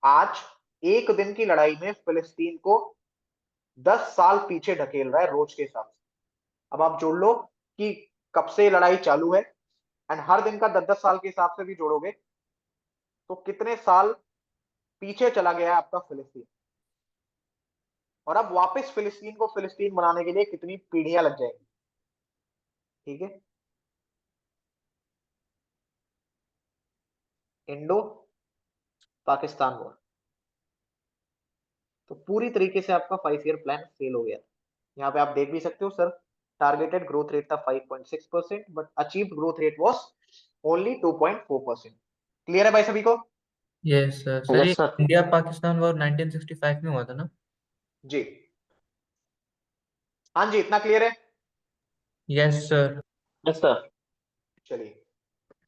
आज एक दिन की लड़ाई में फिलिस्तीन को 10 साल पीछे ढकेल रहा है रोज के हिसाब से। अब आप जोड़ लो कि कब से लड़ाई चालू है, एंड हर दिन का 10-10 साल के हिसाब से भी जोड़ोगे तो कितने साल पीछे चला गया है आपका फिलिस्तीन, और अब वापस फिलिस्तीन को फिलिस्तीन बनाने के लिए कितनी पीढ़ियां लग जाएंगी। ठीक है, इंडो पाकिस्तान वॉर, तो पूरी तरीके से आपका 5 ईयर प्लान फेल हो गया। यहाँ पे आप देख भी सकते हो सर, टारगेटेड ग्रोथ रेट था 5.6%, but achieved growth rate was only 2.4%। Clear है भाई सभी को? Yes sir. सर ये yes sir. India Pakistan war 1965 में हुआ था ना? जी हाँ जी, इतना क्लियर है? Yes sir. Yes sir. चलिए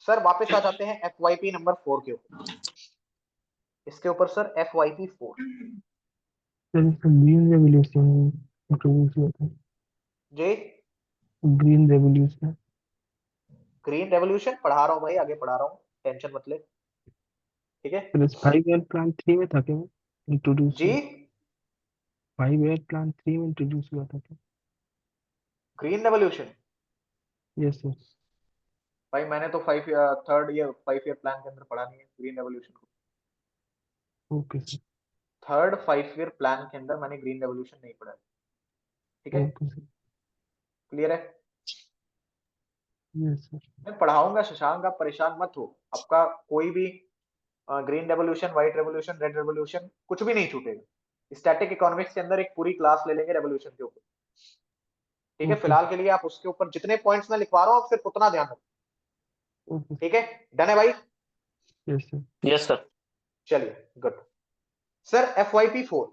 सर वापस आ जाते हैं FYP नंबर 4 के ऊपर। इसके ऊपर सर FYP 4। सर इसका ग्रीन रेवोल्यूशन इंट्रोड्यूस हुआ था। जी, ग्रीन रेवोल्यूशन। ग्रीन रेवोल्यूशन पढ़ा रहा हूँ भाई, आगे पढ़ा रहा हूँ, टेंशन मत ले। ठीक है सर इस 5 ईयर प्लान 3 में था क्या वो इंट्रोड्यूस जी, हुआ? 5 ईयर प्लान 3 में इंट्रोड्यूस हुआ था क्या? Green revolution yes sir. भाई मैंने तो 5 ईयर प्लान के अंदर पढ़ा नहीं है ग्रीन रेवोल्यूशन को। Okay sir. Third 5 year plan के अंदर मैंने ग्रीन रेवोल्यूशन नहीं पढ़ा है। ठीक है, ओके सर। क्लियर है? Yes sir. मैं पढ़ाऊंगा शशांक, आप परेशान मत हो, आपका कोई भी green revolution, white revolution, red revolution कुछ भी नहीं छूटेगा। स्टैटिक इकोनॉमिक्स के अंदर एक पूरी क्लास ले लेंगे रेवोल्यूशन के ऊपर। ठीक है, ओके फिलहाल के लिए आप उसके ऊपर जितने पॉइंट्स मैं लिखवा रहा हूँ आप सिर्फ उतना ध्यान रखो। ओके ठीक है, डन है भाई? Yes sir. Yes sir. चलिए गुड। सर FYP 4,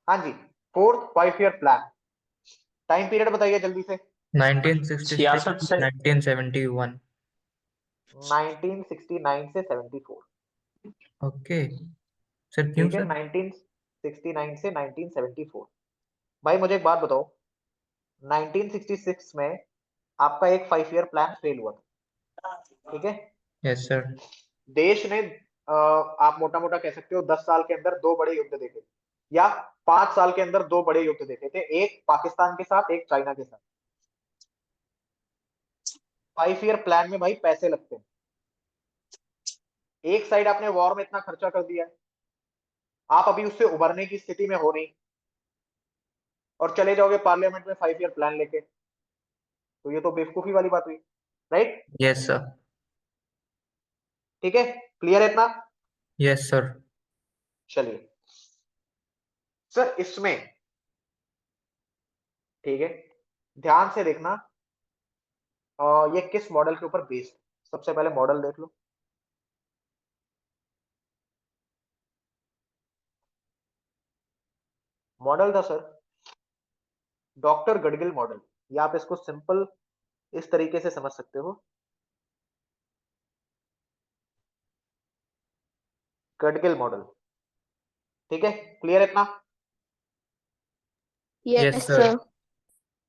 हाँ जी, fourth 5 year plan, time period बताइए जल्दी से। 1966 66 से 1971। 1969 से 74। ओके सर, क्यों ठीक है, सर? 1969 से 1974। भाई मुझे एक बात बताओ, 1966 में आपका एक 5 ईयर प्लान फेल हुआ था। ठीक है, यस सर। देश ने आप मोटा मोटा कह सकते हो 10 साल के अंदर दो बड़े युद्ध देखे, या 5 साल के अंदर दो बड़े युद्ध देखे थे, एक पाकिस्तान के साथ, एक चाइना के साथ। 5 ईयर प्लान में भाई पैसे लगते हैं। एक साइड आपने वॉर में इतना खर्चा कर दिया है, आप अभी उससे उभरने की स्थिति में हो नहीं, और चले जाओगे पार्लियामेंट में 5 ईयर प्लान लेके, तो ये तो बेवकूफी वाली बात हुई, राइट? Yes sir. ठीक है, क्लियर है इतना? Yes sir. चलिए सर इसमें, ठीक है, ध्यान से देखना, ये किस मॉडल के ऊपर बेस्ड। सबसे पहले मॉडल देख लो। मॉडल था सर डॉक्टर गडगिल मॉडल, या आप इसको सिंपल इस तरीके से समझ सकते हो, गडगिल मॉडल। ठीक है, क्लियर इतना? Yes yes sir. सर।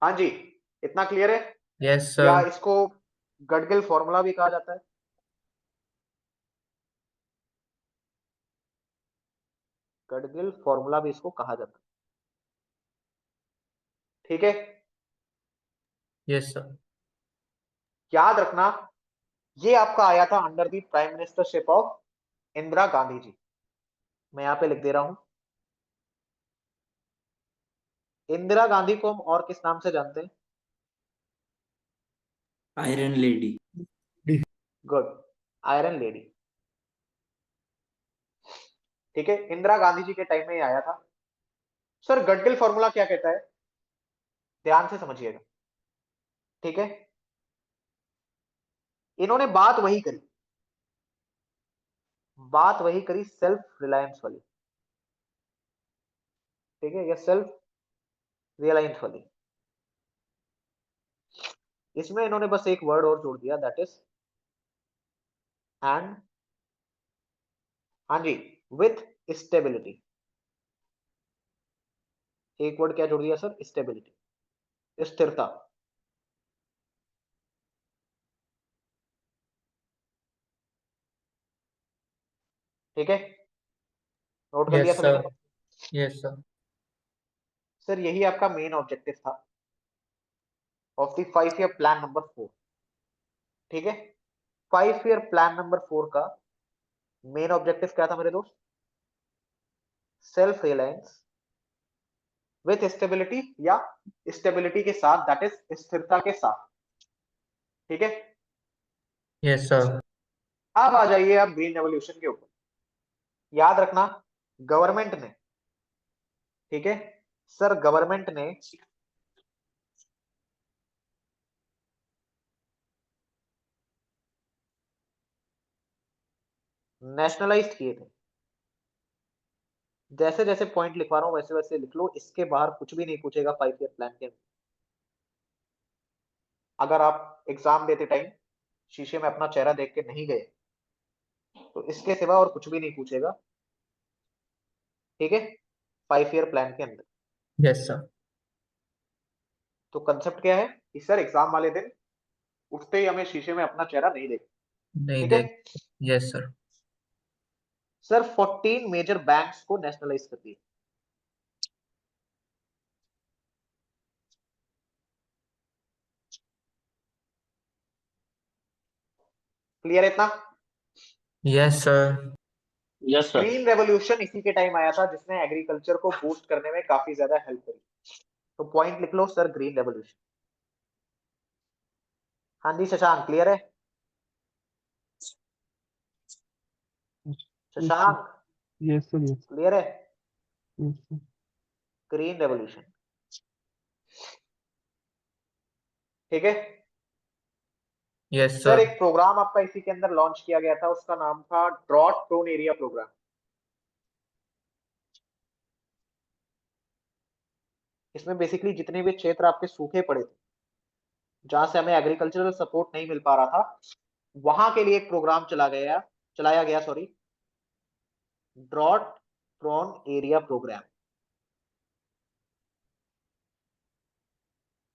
हाँ जी, इतना क्लियर है? यस या सर। इसको गडगिल फॉर्मूला भी कहा जाता है। गडगिल फॉर्मूला भी इसको कहा जाता है। ठीक है, यस सर। याद रखना, ये आपका आया था under the prime ministership of Indira Gandhi ji. मैं यहां पे लिख दे रहा हूं, इंदिरा गांधी को हम और किस नाम से जानते हैं? Iron lady. Good, iron lady. ठीक है, इंदिरा गांधी जी के टाइम में ही आया था। सर गडगिल फॉर्मूला क्या कहता है? ध्यान से समझिएगा, ठीक है। इन्होंने बात वही करी, सेल्फ रिलायंस वाली, ठीक है, या सेल्फ रिलायंस वाली। इसमें इन्होंने बस एक वर्ड और जोड़ दिया, दैट इज एंड, हाँ जी, विथ स्टेबिलिटी। एक वर्ड क्या जोड़ दिया सर? स्टेबिलिटी, स्थिरता। ठीक है, नोट कर लिया यस सभी सर, ने? Yes sir. सर यही आपका मेन ऑब्जेक्टिव था of the 5 year plan number 4। ठीक है, 5 ईयर प्लान नंबर 4 का मेन ऑब्जेक्टिव क्या था मेरे दोस्त? सेल्फ रिलायंस विथ स्टेबिलिटी, या स्टेबिलिटी के साथ, दैट इज स्थिरता के साथ। ठीक है, यस सर। अब आ जाइए आप ग्रीन रेवोल्यूशन के ऊपर। याद रखना, गवर्नमेंट ने, ठीक है सर, गवर्नमेंट ने नेशनलाइज किए थे। जैसे जैसे पॉइंट लिखवा रहा हूं वैसे वैसे लिख लो, इसके बाहर कुछ भी नहीं पूछेगा 5 ईयर प्लान के अंदर। अगर आप एग्जाम देते टाइम शीशे में अपना चेहरा देख के नहीं गए तो इसके सिवा और कुछ भी नहीं पूछेगा। ठीक है, 5 ईयर प्लान के अंदर। Yes sir. तो कंसेप्ट क्या है कि सर एग्जाम वाले दिन उठते ही हमें शीशे में अपना चेहरा नहीं देखना। नहीं ठीक है देख। Yes sir. Sir, 14 major banks को नेशनलाइज कर दिया। क्लियर है इतना? Yes sir. Yes sir. Green revolution इसी के टाइम आया था जिसने एग्रीकल्चर को बूस्ट करने में काफी ज्यादा हेल्प करी। तो पॉइंट लिख लो सर, ग्रीन रेवोल्यूशन। हाँ जी शशांक, क्लियर है? Shashank yes sir, yes clear है? Yes sir. ग्रीन रेवोल्यूशन, ठीक है यस सर। सर। एक प्रोग्राम आपका इसी के अंदर लॉन्च किया गया था, उसका नाम था ड्रॉट प्रोन एरिया प्रोग्राम। इसमें बेसिकली जितने भी क्षेत्र आपके सूखे पड़े थे, जहां से हमें एग्रीकल्चरल सपोर्ट नहीं मिल पा रहा था, वहां के लिए एक प्रोग्राम चलाया गया sorry, drought prone area programme,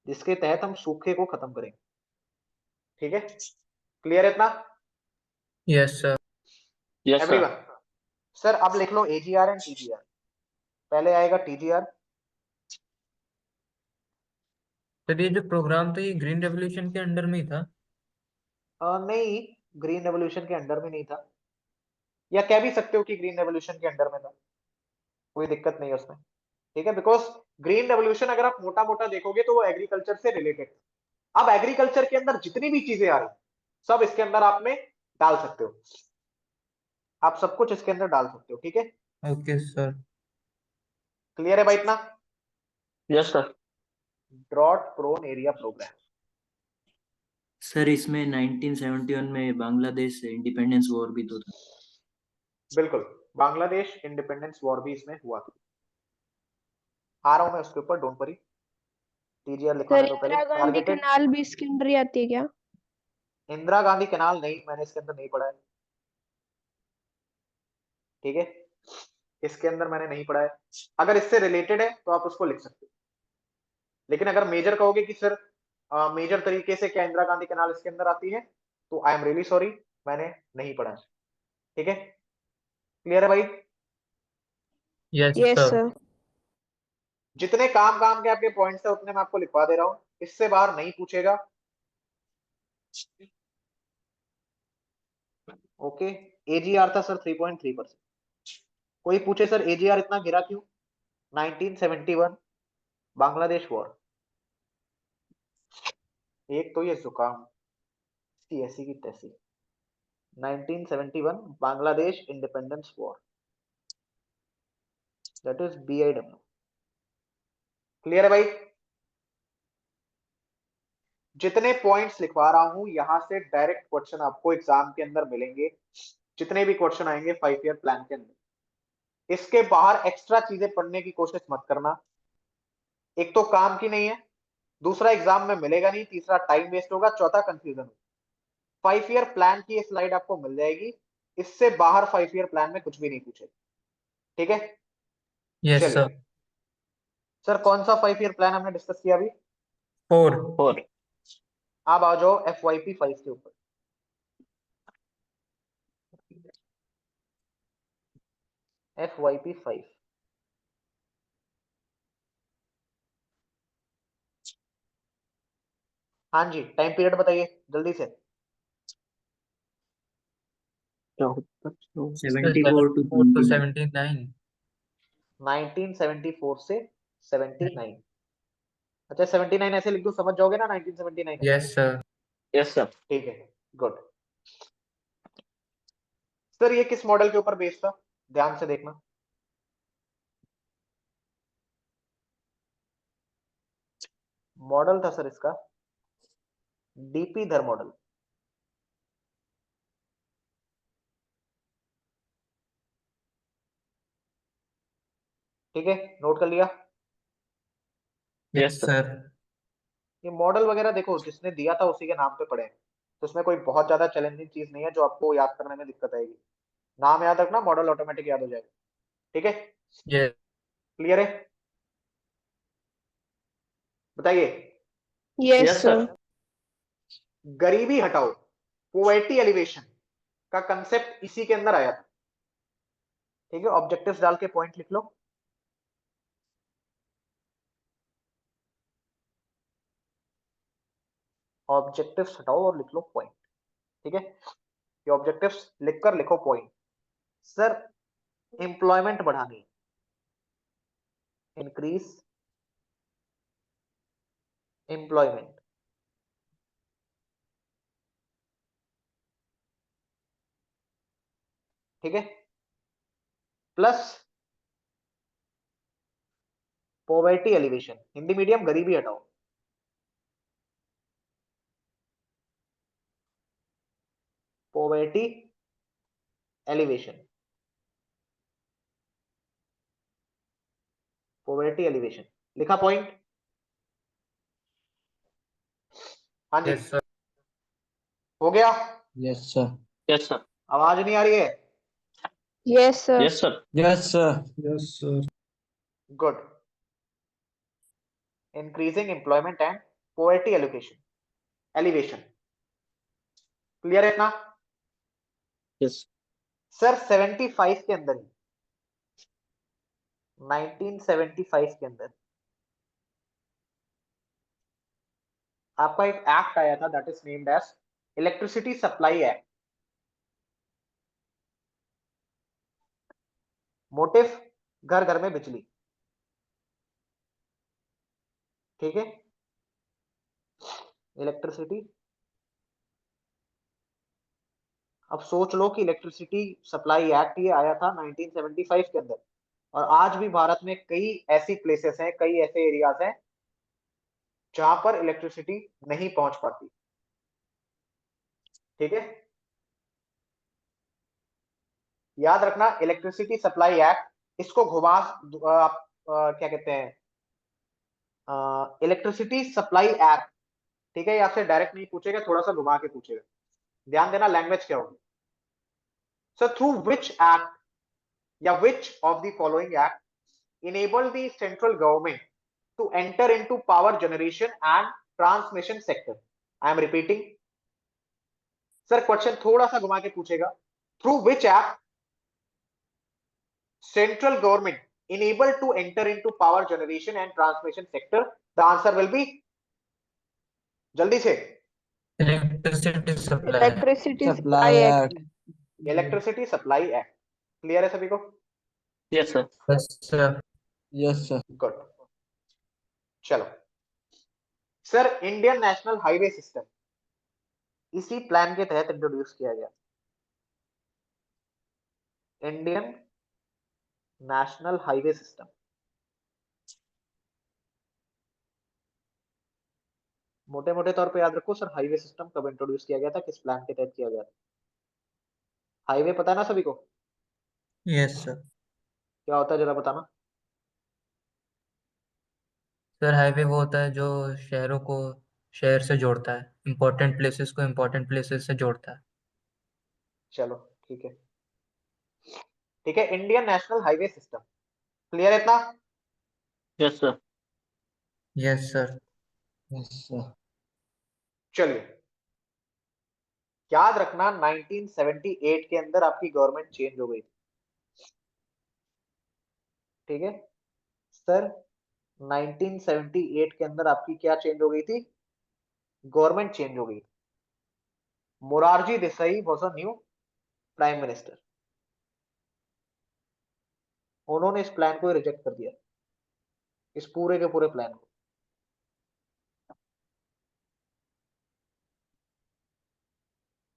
जिसके तहत हम सूखे को खत्म करेंगे। ठीक है, क्लियर है इतना? Yes sir. Yes sir. Everyone, sir अब लिख लो एजीआर एंड टीजीआर। पहले आएगा टीजीआर। सर ये जो प्रोग्राम था ये ग्रीन रेवोल्यूशन के अंडर में ही था? नहीं, ग्रीन रेवोल्यूशन के अंडर में नहीं था, या कह भी सकते हो कि ग्रीन रेवोल्यूशन के अंडर में था, कोई दिक्कत नहीं है उसमें। ठीक है, बिकॉज ग्रीन रेवोल्यूशन अगर आप मोटा मोटा देखोगे तो वो एग्रीकल्चर से रिलेटेड। अब एग्रीकल्चर के अंदर जितनी भी चीजें आ रही सब इसके अंदर आप में डाल सकते हो, आप सब कुछ इसके अंदर डाल सकते हो। ठीक है, ओके सर। क्लियर है भाई इतना? Yes sir. Drought prone area programme. Sir इसमें 1971 में बांग्लादेश से इंडिपेंडेंस वॉर भी तो था। बिल्कुल, बांग्लादेश इंडिपेंडेंस वॉर भी इसमें हुआ था। आ रहा हूं मैं उसके ऊपर, डोंट वरी। टीजीआर सर लिखवाने दो पहले। इंदिरा गांधी टारगेटेड, कैनाल भी इसके अंदर ही आती है क्या? इंदिरा गांधी कैनाल नहीं, मैंने इसके अंदर नहीं पढ़ा है। ठीक है, इसके अंदर मैंने नहीं पढ़ा है। अगर इससे रिलेटेड है तो आप उसको लिख सकते हो, लेकिन अगर मेजर कहोगे कि सर मेजर तरीके से क्या इंदिरा गांधी कैनाल इसके अंदर आती है, तो आई एम रियली सॉरी, मैंने नहीं पढ़ा है। ठीक है, क्लियर है भाई? Yes yes sir. सर। जितने काम काम के आपके पॉइंट्स है उतने मैं आपको लिखवा दे रहा हूं, इससे बाहर नहीं पूछेगा। ओके, एजीआर था सर 3.3%। कोई पूछे सर एजीआर इतना गिरा क्यों? 1971 बांग्लादेश वॉर, एक तो ये जुकाम की ऐसी की तैसी। 1971 Bangladesh independence war, that is BIW। Clear है भाई? जितने पॉइंट्स लिखवा रहा हूं यहां से डायरेक्ट क्वेश्चन आपको एग्जाम के अंदर मिलेंगे, जितने भी क्वेश्चन आएंगे 5 ईयर प्लान के अंदर। इसके बाहर एक्स्ट्रा चीजें पढ़ने की कोशिश मत करना, एक तो काम की नहीं है, दूसरा एग्जाम में मिलेगा नहीं, तीसरा टाइम वेस्ट होगा, चौथा कंफ्यूजन होगा। 5 ईयर प्लान की स्लाइड आपको मिल जाएगी, इससे बाहर 5 ईयर प्लान में कुछ भी नहीं पूछेगा। ठीक है, यस चलिए सर। सर कौन सा 5 ईयर प्लान हमने डिस्कस किया अभी? 4। 4। अब आ जाओ FYP 5 के ऊपर। FYP 5, हाँ जी, टाइम पीरियड बताइए जल्दी से। 74 to 79. 79। 1974 से 79। अच्छा 79 ऐसे लिख दो, समझ जाओगे ना 1979 है। Yes sir. Yes sir. ठीक है, गुड। सर ये किस मॉडल के ऊपर बेस्ड था, ध्यान से देखना। मॉडल था सर इसका DP धर मॉडल। ठीक है, नोट कर लिया। Yes sir. ये मॉडल वगैरह देखो जिसने दिया था उसी के नाम पे पड़े हैं, तो उसमें कोई बहुत ज्यादा चैलेंजिंग चीज नहीं है जो आपको याद करने में दिक्कत आएगी। नाम याद रखना, मॉडल ऑटोमेटिक याद हो जाएगा। ठीक है, यस क्लियर है? बताइए। Yes yes sir. सर। गरीबी हटाओ, पोवर्टी एलिवेशन का कंसेप्ट इसी के अंदर आया था। ठीक है, ऑब्जेक्टिव्स डाल के पॉइंट लिख लो। ऑब्जेक्टिव्स हटाओ और लिख लो पॉइंट। ठीक है, ये ऑब्जेक्टिव्स लिखकर लिखो पॉइंट। सर एम्प्लॉयमेंट बढ़ानी, इंक्रीज एम्प्लॉयमेंट। ठीक है, plus poverty alleviation, Hindi medium गरीबी हटाओ। पॉवर्टी एलिवेशन, पॉवर्टी एलिवेशन, लिखा पॉइंट? हाँ जी, यस सर। हो गया। Yes, sir. Yes sir. आवाज नहीं आ रही है? Yes sir. Yes sir. Yes, sir. Yes, sir. Good. Increasing employment and poverty allocation elevation, clear है ना? यस। सर 75 के अंदर ही, 1975 के अंदर आपका एक एक्ट आया था, that is named as electricity supply act. Motive घर घर में बिजली। ठीक है, इलेक्ट्रिसिटी। अब सोच लो कि इलेक्ट्रिसिटी सप्लाई एक्ट ये आया था 1975 के अंदर, और आज भी भारत में कई ऐसी प्लेसेस हैं, कई ऐसे एरियाज हैं जहां पर इलेक्ट्रिसिटी नहीं पहुंच पाती। ठीक है, याद रखना इलेक्ट्रिसिटी सप्लाई एक्ट, इसको घुमा आप क्या कहते हैं, इलेक्ट्रिसिटी सप्लाई एक्ट। ठीक है, ये आपसे डायरेक्ट नहीं पूछेगा, थोड़ा सा घुमा के पूछेगा, ध्यान देना लैंग्वेज क्या होगी। सो थ्रू विच एक्ट या which of the following act enable the central government to enter into power generation and transmission sector. I am repeating sir, question थोड़ा सा घुमा के पूछेगा, through which act central government enabled to enter into power generation and transmission sector? The answer will be, जल्दी से, electricity supply. Electricity supply act. Electricity supply act. Clear है सभी को? Yes sir. Yes sir. Yes, sir. Good. चलो sir, Indian national highway system इसी plan के तहत introduce किया गया। इंडियन नेशनल हाईवे सिस्टम मोटे मोटे तौर पे याद रखो सर, हाईवे सिस्टम कब इंट्रोड्यूस किया गया था, किस प्लान के तहत किया गया था। हाईवे पता है ना सभी को, यस सर। क्या होता है जरा बताना। सर हाईवे वो होता है जो शहरों को शहर से जोड़ता है, इम्पोर्टेंट प्लेसेस को इम्पोर्टेंट प्लेसेस से जोड़ता है। चलो ठीक है, ठीक है, Indian national highway system clear है इतना। Yes sir. Yes sir. चलिए याद रखना 1978 के अंदर आपकी गवर्नमेंट चेंज हो गई, ठीक है सर। 1978 के अंदर आपकी क्या चेंज हो गई थी, गवर्नमेंट चेंज हो गई। Morarji Desai was a new prime minister. उन्होंने इस प्लान को रिजेक्ट कर दिया, इस पूरे के पूरे प्लान को।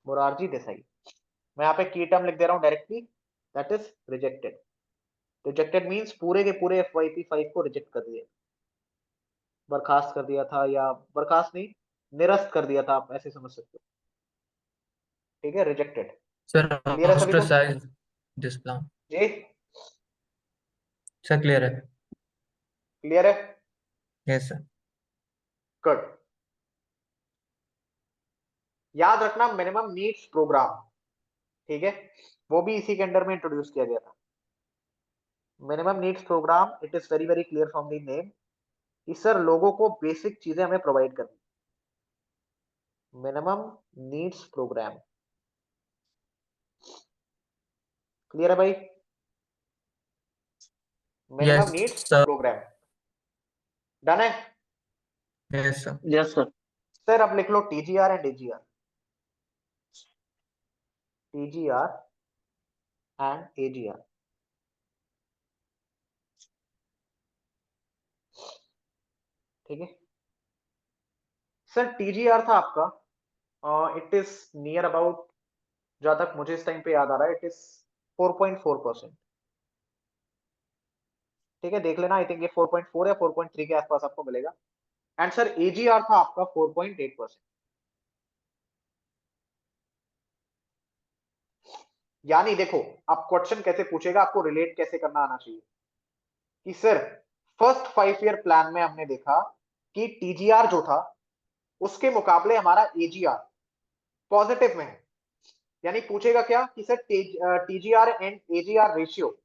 मोरारजी देसाई, मैं यहाँ पे की टर्म लिख दे रहा हूं directly, that is rejected. Rejected means पूरे के पूरे FYP5 को रिजेक्ट कर दिया, बर्खास्त कर दिया था, या बर्खास्त नहीं, निरस्त कर दिया था, आप ऐसे समझ सकते हो, ठीक है, रिजेक्टेड। सर क्लियर है सभी को ऑस्ट्रासाइज दिस प्लान। जी, सर क्लियर है। क्लियर है, यस सर। गुड। याद रखना मिनिमम नीड्स प्रोग्राम, ठीक है, वो भी इसी के अंडर में इंट्रोड्यूस किया गया था। Minimum needs programme, it is very very clear from the name कि सर लोगों को बेसिक चीजें हमें प्रोवाइड करनी। मिनिमम नीड्स प्रोग्राम, क्लियर है भाई, minimum yes needs sir. Programme, done है yes sir. Yes sir. Sir. अब लिख लो TGR and AGR, TGR and AGR, ठीक है सर। TGR था आपका, इट इज नियर अबाउट, जहां तक मुझे इस टाइम पे याद आ रहा है, इट इज 4.4%, ठीक है, देख लेना, आई थिंक ये 4.4 या 4.3 के आसपास आपको मिलेगा। एंड सर AGR था आपका 4.8%। यानी देखो, आप क्वेश्चन कैसे पूछेगा, आपको रिलेट कैसे करना आना चाहिए कि सर फर्स्ट 5 ईयर प्लान में हमने देखा कि TGR जो था उसके मुकाबले हमारा AGR पॉजिटिव में है। यानी पूछेगा क्या कि sir TGR and AGR ratio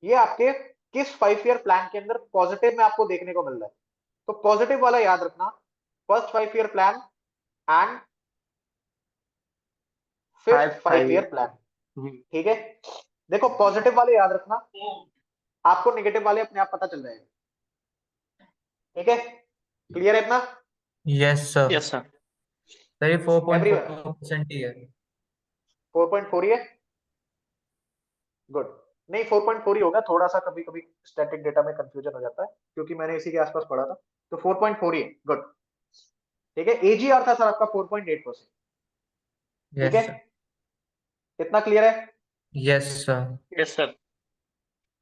ये आपके किस 5 ईयर प्लान के अंदर पॉजिटिव में आपको देखने को मिल रहा है। तो पॉजिटिव वाला याद रखना, first 5 year plan and fifth 5 year plan, ठीक है। देखो पॉजिटिव वाले याद रखना, आपको नेगेटिव वाले अपने आप पता चल जाएगा, ठीक है, क्लियर है इतना। Yes sir. Yes sir. Sir ये एवरीवन 4.4% ही है। 4.4 ही है, गुड। नहीं 4.4 ही होगा, थोड़ा सा कभी कभी स्टैटिक डेटा में कंफ्यूजन हो जाता है, क्योंकि मैंने इसी के आसपास पढ़ा था, तो 4.4 ही है, गुड, ठीक है। AGR था सर आपका 4.8%, ठीक यस है, सर। इतना क्लियर है। Yes sir. Yes sir.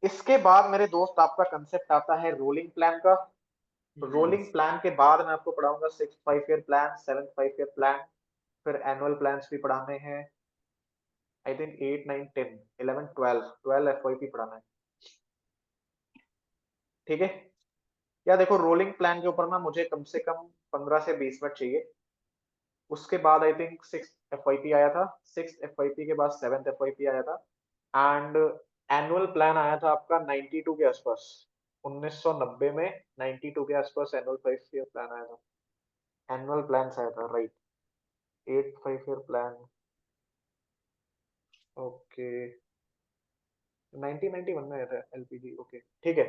इसके बाद मेरे दोस्त आपका कंसेप्ट आता है रोलिंग प्लान का। रोलिंग प्लान के बाद मैं आपको पढ़ाऊंगा 6 5 ईयर प्लान, 7 5 ईयर प्लान, फिर एनुअल प्लान्स भी पढ़ाने हैं, आई थिंक 8 9 10 11 12 FYP पढ़ाना है, ठीक है। या देखो रोलिंग प्लान के ऊपर ना मुझे कम से कम 15 से 20 मिनट चाहिए। उसके बाद आई थिंक 6th FYP आया था, 6th FYP के बाद 7th FYP आया था, एंड एनुअल प्लान आया था आपका 92 के आसपास, 1990 में 92 के आसपास एनुअल 5 ईयर प्लान आया था, एनुअल प्लान आया था, राइट। 8 5 ईयर प्लान, ओके, 1991 में आया था LPG, ओके, ठीक है।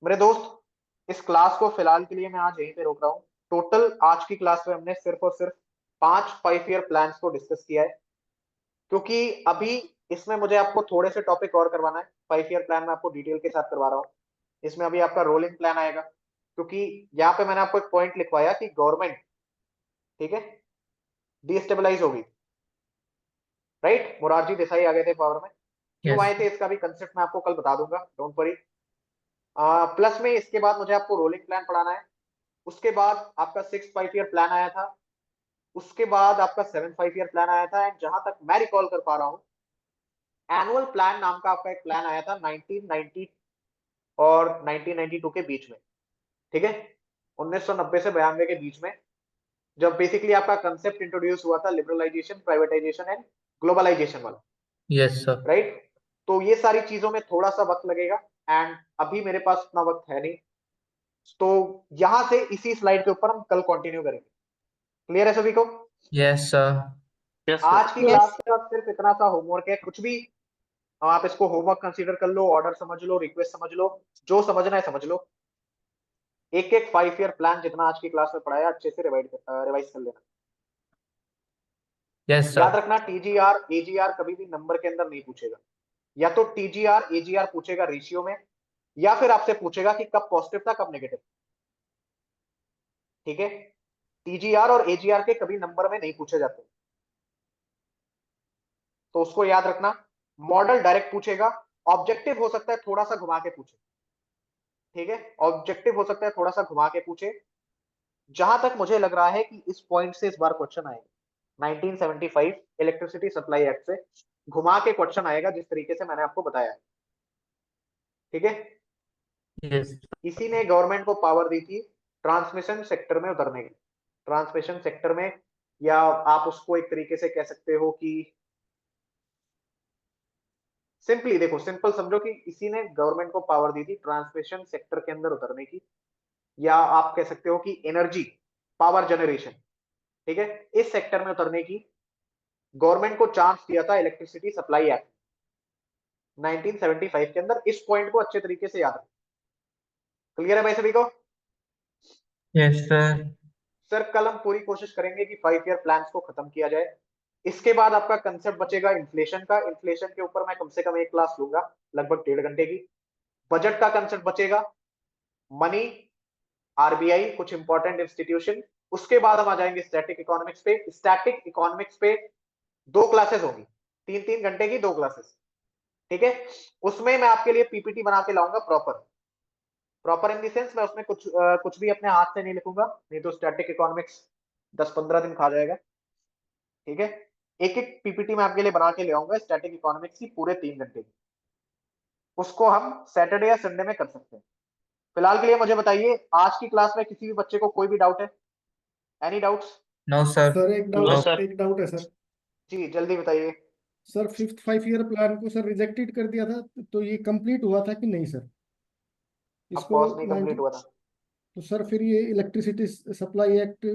मेरे दोस्त इस क्लास को फिलहाल के लिए मैं आज यहीं पे रोक रहा हूँ। टोटल आज की क्लास में हमने सिर्फ और सिर्फ 5 5 ईयर प्लान्स को डिस्कस किया है, क्योंकि अभी इसमें मुझे आपको थोड़े से टॉपिक और करवाना है। 5 ईयर प्लान में आपको डिटेल के साथ करवा रहा हूँ, इसमें अभी आपका रोलिंग प्लान आएगा, क्योंकि यहाँ पे मैंने आपको एक पॉइंट लिखवाया कि गवर्नमेंट, ठीक है, डिस्टेबलाइज होगी, राइट। मोरारजी देसाई आ गए थे पावर में, क्यों Yes. आए थे इसका भी कंसेप्ट मैं आपको कल बता दूंगा, डोंट वरी। प्लस में इसके बाद मुझे आपको रोलिंग प्लान पढ़ाना है, उसके बाद आपका 6 5 ईयर प्लान आया था, उसके बाद आपका 7 5 ईयर प्लान आया था, एंड जहां तक मैं रिकॉल कर पा रहा हूं एनुअल प्लान नाम का आपका एक प्लान आया था 1990 और 1992 के बीच में, ठीक है, 1990 से 92 के बीच में, जब बेसिकली आपका कंसेप्ट इंट्रोड्यूस हुआ था लिबरलाइजेशन, प्राइवेटाइजेशन एंड ग्लोबलाइजेशन वाला, Yes, sir. राइट। तो ये सारी चीजों में थोड़ा सा वक्त लगेगा, एंड अभी मेरे पास उतना वक्त है नहीं, तो यहां से इसी स्लाइड के ऊपर हम कल कंटिन्यू करेंगे। क्लियर है सभी को? Yes, sir. Yes sir. आज की Yes. क्लास का सिर्फ इतना सा होमवर्क है, कुछ भी आप इसको होमवर्क कंसीडर कर लो, ऑर्डर समझ लो, रिक्वेस्ट समझ लो, जो समझना है समझ लो। एक एक 5 ईयर प्लान जितना आज की क्लास में पढ़ाया अच्छे से रिवाइज कर लेना। Yes, याद sir. रखना टीजीआर एजीआर कभी भी नंबर के अंदर नहीं पूछेगा, या तो टीजीआर एजीआर पूछेगा रेशियो में, या फिर आपसे पूछेगा कि कब पॉजिटिव था कब नेगेटिव, ठीक है। टीजीआर और एजीआर के कभी नंबर में नहीं पूछे जाते, तो उसको याद रखना। मॉडल डायरेक्ट पूछेगा, ऑब्जेक्टिव हो सकता है थोड़ा सा घुमा के पूछे, ठीक है, ऑब्जेक्टिव हो सकता है थोड़ा सा घुमा के पूछे। जहां तक मुझे लग रहा है कि इस पॉइंट से इस बार क्वेश्चन आएगा 1975 इलेक्ट्रिसिटी सप्लाई एक्ट से घुमा के क्वेश्चन आएगा, जिस तरीके से मैंने आपको बताया, ठीक है। Yes. इसी ने गवर्नमेंट को पावर दी थी ट्रांसमिशन सेक्टर में उतरने की, ट्रांसमिशन सेक्टर में, या आप उसको एक तरीके से कह सकते हो कि सिंपली देखो, सिंपल समझो कि इसी ने गवर्नमेंट को पावर दी थी ट्रांसमिशन सेक्टर के अंदर उतरने की, या आप कह सकते हो कि एनर्जी पावर जनरेशन, ठीक है, इस सेक्टर में उतरने की गवर्नमेंट को चांस दिया था इलेक्ट्रिसिटी सप्लाई एक्ट 1975 के अंदर। इस पॉइंट को अच्छे तरीके से याद रखें। क्लियर है भाई सभी को? Yes, sir. सर कल हम पूरी कोशिश करेंगे कि 5 ईयर प्लान्स को खत्म किया जाए। इसके बाद आपका कंसेप्ट बचेगा इन्फ्लेशन का, इन्फ्लेशन के ऊपर मैं कम से कम एक क्लास लूंगा, लगभग 1.5 घंटे की। बजट का कंसेप्ट बचेगा, मनी, आरबीआई, कुछ इंपॉर्टेंट इंस्टीट्यूशन। उसके बाद हम आ जाएंगे स्टैटिक इकोनॉमिक्स पे। स्टैटिक इकोनॉमिक्स पे 2 क्लासेस होंगी, 3-3 घंटे की 2 क्लासेस, ठीक है। उसमें मैं आपके लिए पीपीटी बना के लाऊंगा proper, proper in the sense मैं उसमें कुछ भी अपने हाथ से नहीं लिखूंगा, नहीं तो स्टैटिक इकोनॉमिक्स 10-15 दिन खा जाएगा, ठीक है। एक एक पीपीटी मैं आपके लिए बना के ले आऊंगा स्टैटिक इकोनॉमिक्स की पूरे 3 घंटे की। उसको हम सैटरडे या संडे में कर सकते हैं। फिलहाल के लिए मुझे बताइए, आज की क्लास में किसी भी बच्चे को कोई भी डाउट है? Any doubts? No, sir. Sir एक नो डाउट सर। एक डाउट है सर। जी जल्दी बताइए। सर 5th 5 ईयर प्लान को सर रिजेक्टेड कर दिया था, तो ये कंप्लीट हुआ था कि नहीं सर? अब इसको कॉस्ट नहीं 90 कंप्लीट हुआ था। तो सर फिर ये इलेक्ट्रिसिटी सप्लाई एक्ट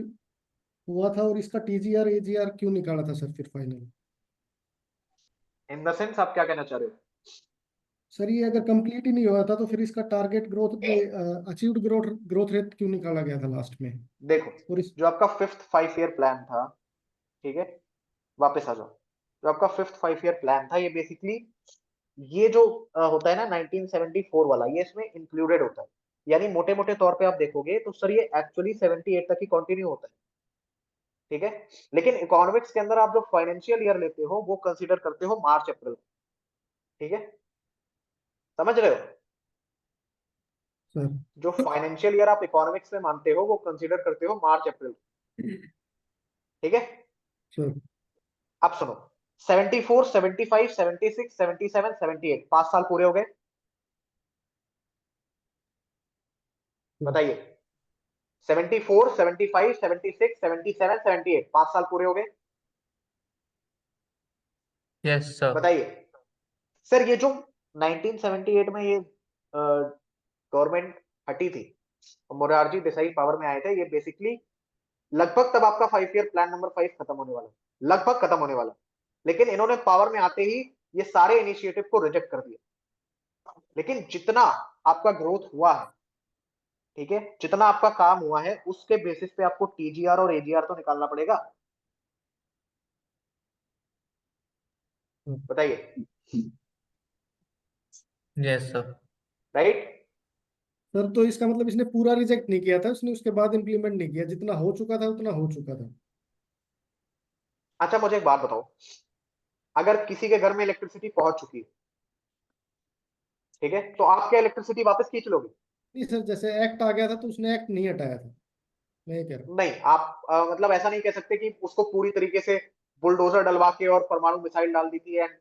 हुआ था, और इसका टीजीआर एजीआर क्यों निकाला था सर फिर फाइनल? इन द सेंस आप क्या कहना चाह रहे हो? सर ये अगर कंप्लीट ही नहीं हुआ था, तो फिर इसका टारगेट ग्रोथ में अचीव्ड ग्रोथ रेट क्यों निकाला गया था लास्ट में? देखो, और इस जो आपका 5th 5 ईयर प्लान था, ठीक है, वापस आ जाओ। जो आपका 5th 5 ईयर प्लान था, ये बेसिकली ये जो होता है ना 1974 वाला, ये इसमें इंक्लूडेड होता है। यानी मोटे मोटे तौर पे आप देखोगे तो सर ये एक्चुअली 78 तक ही कंटिन्यू होता है, ठीक है। लेकिन इकोनॉमिक्स के अंदर आप जो फाइनेंशियल ईयर लेते हो वो कंसीडर करते हो मार्च अप्रैल, ठीक है, समझ रहे हो? सर जो फाइनेंशियल ईयर आप इकोनॉमिक्स में मानते हो वो कंसीडर करते हो मार्च अप्रैल, ठीक है। सर अब सुनो, 74 75 76 77 78 5 साल पूरे हो गए, बताइए। 74 75 76 77 78 5 साल पूरे हो गए, Yes, sir. बताइए। सर ये जो 1978 में ये गवर्नमेंट हटी थी, मोरारजी देसाई पावर में आए थे, ये बेसिकली लगभग तब आपका 5 ईयर प्लान नंबर 5 खत्म होने वाला, लगभग खत्म होने वाला। लेकिन इन्होंने पावर में आते ही ये सारे इनिशिएटिव को रिजेक्ट कर दिया। लेकिन जितना आपका ग्रोथ हुआ है, ठीक है, जितना आपका काम हुआ है, उसके बेसिस पे आपको टीजीआर और एजीआर तो निकालना पड़ेगा, बताइए, Yes, sir. राइट। सर तो इसका मतलब इसने पूरा रिजेक्ट नहीं किया था, उसने उसके बाद इम्प्लीमेंट नहीं किया, जितना हो चुका था उतना हो चुका था। अच्छा मुझे एक बात बताओ, अगर किसी के घर में इलेक्ट्रिसिटी पहुंच चुकी है, ठीक है, तो आप क्या इलेक्ट्रिसिटी वापस खींच लोगे? नहीं सर, जैसे एक्ट आ गया था तो उसने एक्ट नहीं हटाया था, मैं ये कह रहा हूँ। नहीं, आप मतलब ऐसा नहीं कह सकते कि उसको पूरी तरीके से बुलडोजर डलवा के और परमाणु मिसाइल डाल दी थी एंड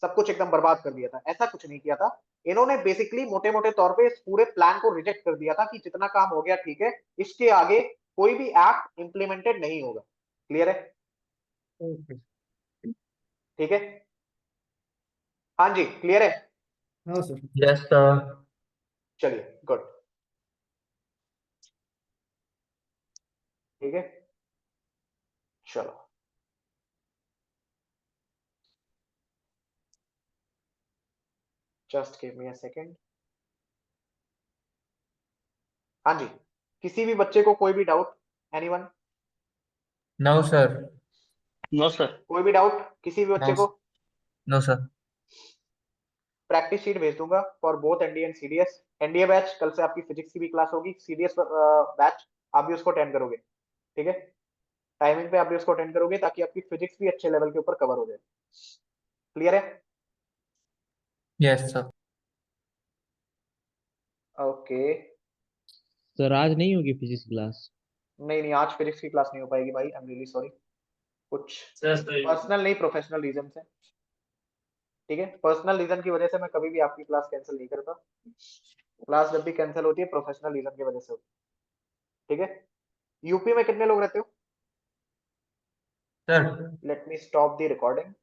सब कुछ एकदम बर्बाद कर दिया था, ऐसा कुछ नहीं किया था। इन्होंने बेसिकली मोटे मोटे तौर पे इस पूरे प्लान को रिजेक्ट कर दिया था कि जितना काम हो गया ठीक है, इसके आगे कोई भी एक्ट इंप्लीमेंटेड नहीं होगा। क्लियर है? ओके। ठीक है, हाँ जी क्लियर है। हाँ सर। Yes sir. चलिए गुड, ठीक है, चलो just give me a second. हाँ जी, किसी भी बच्चे को कोई भी doubt? Anyone? No sir. No sir. कोई भी डाउट किसी भी बच्चे को? No sir. प्रैक्टिस शीट भेज दूंगा for both NDA and CDS. NDA batch कल से आपकी फिजिक्स की भी क्लास होगी, सीडीएस बैच आप भी उसको अटेंड करोगे, ठीक है, टाइमिंग पे आप भी उसको अटेंड करोगे ताकि आपकी फिजिक्स भी अच्छे लेवल के ऊपर कवर हो जाए। क्लियर है? Yes sir. ओके। सर आज नहीं होगी फिजिक्स क्लास? नहीं नहीं, आज फिजिक्स की क्लास नहीं हो पाएगी भाई, आई एम रियली सॉरी, कुछ पर्सनल नहीं प्रोफेशनल रीजन से, ठीक है, पर्सनल रीजन की वजह से मैं कभी भी आपकी क्लास कैंसिल नहीं करता। क्लास जब भी कैंसिल होती है प्रोफेशनल रीजन की वजह से होती है, ठीक है। यूपी में कितने लोग रहते हो? Sir let me stop the recording.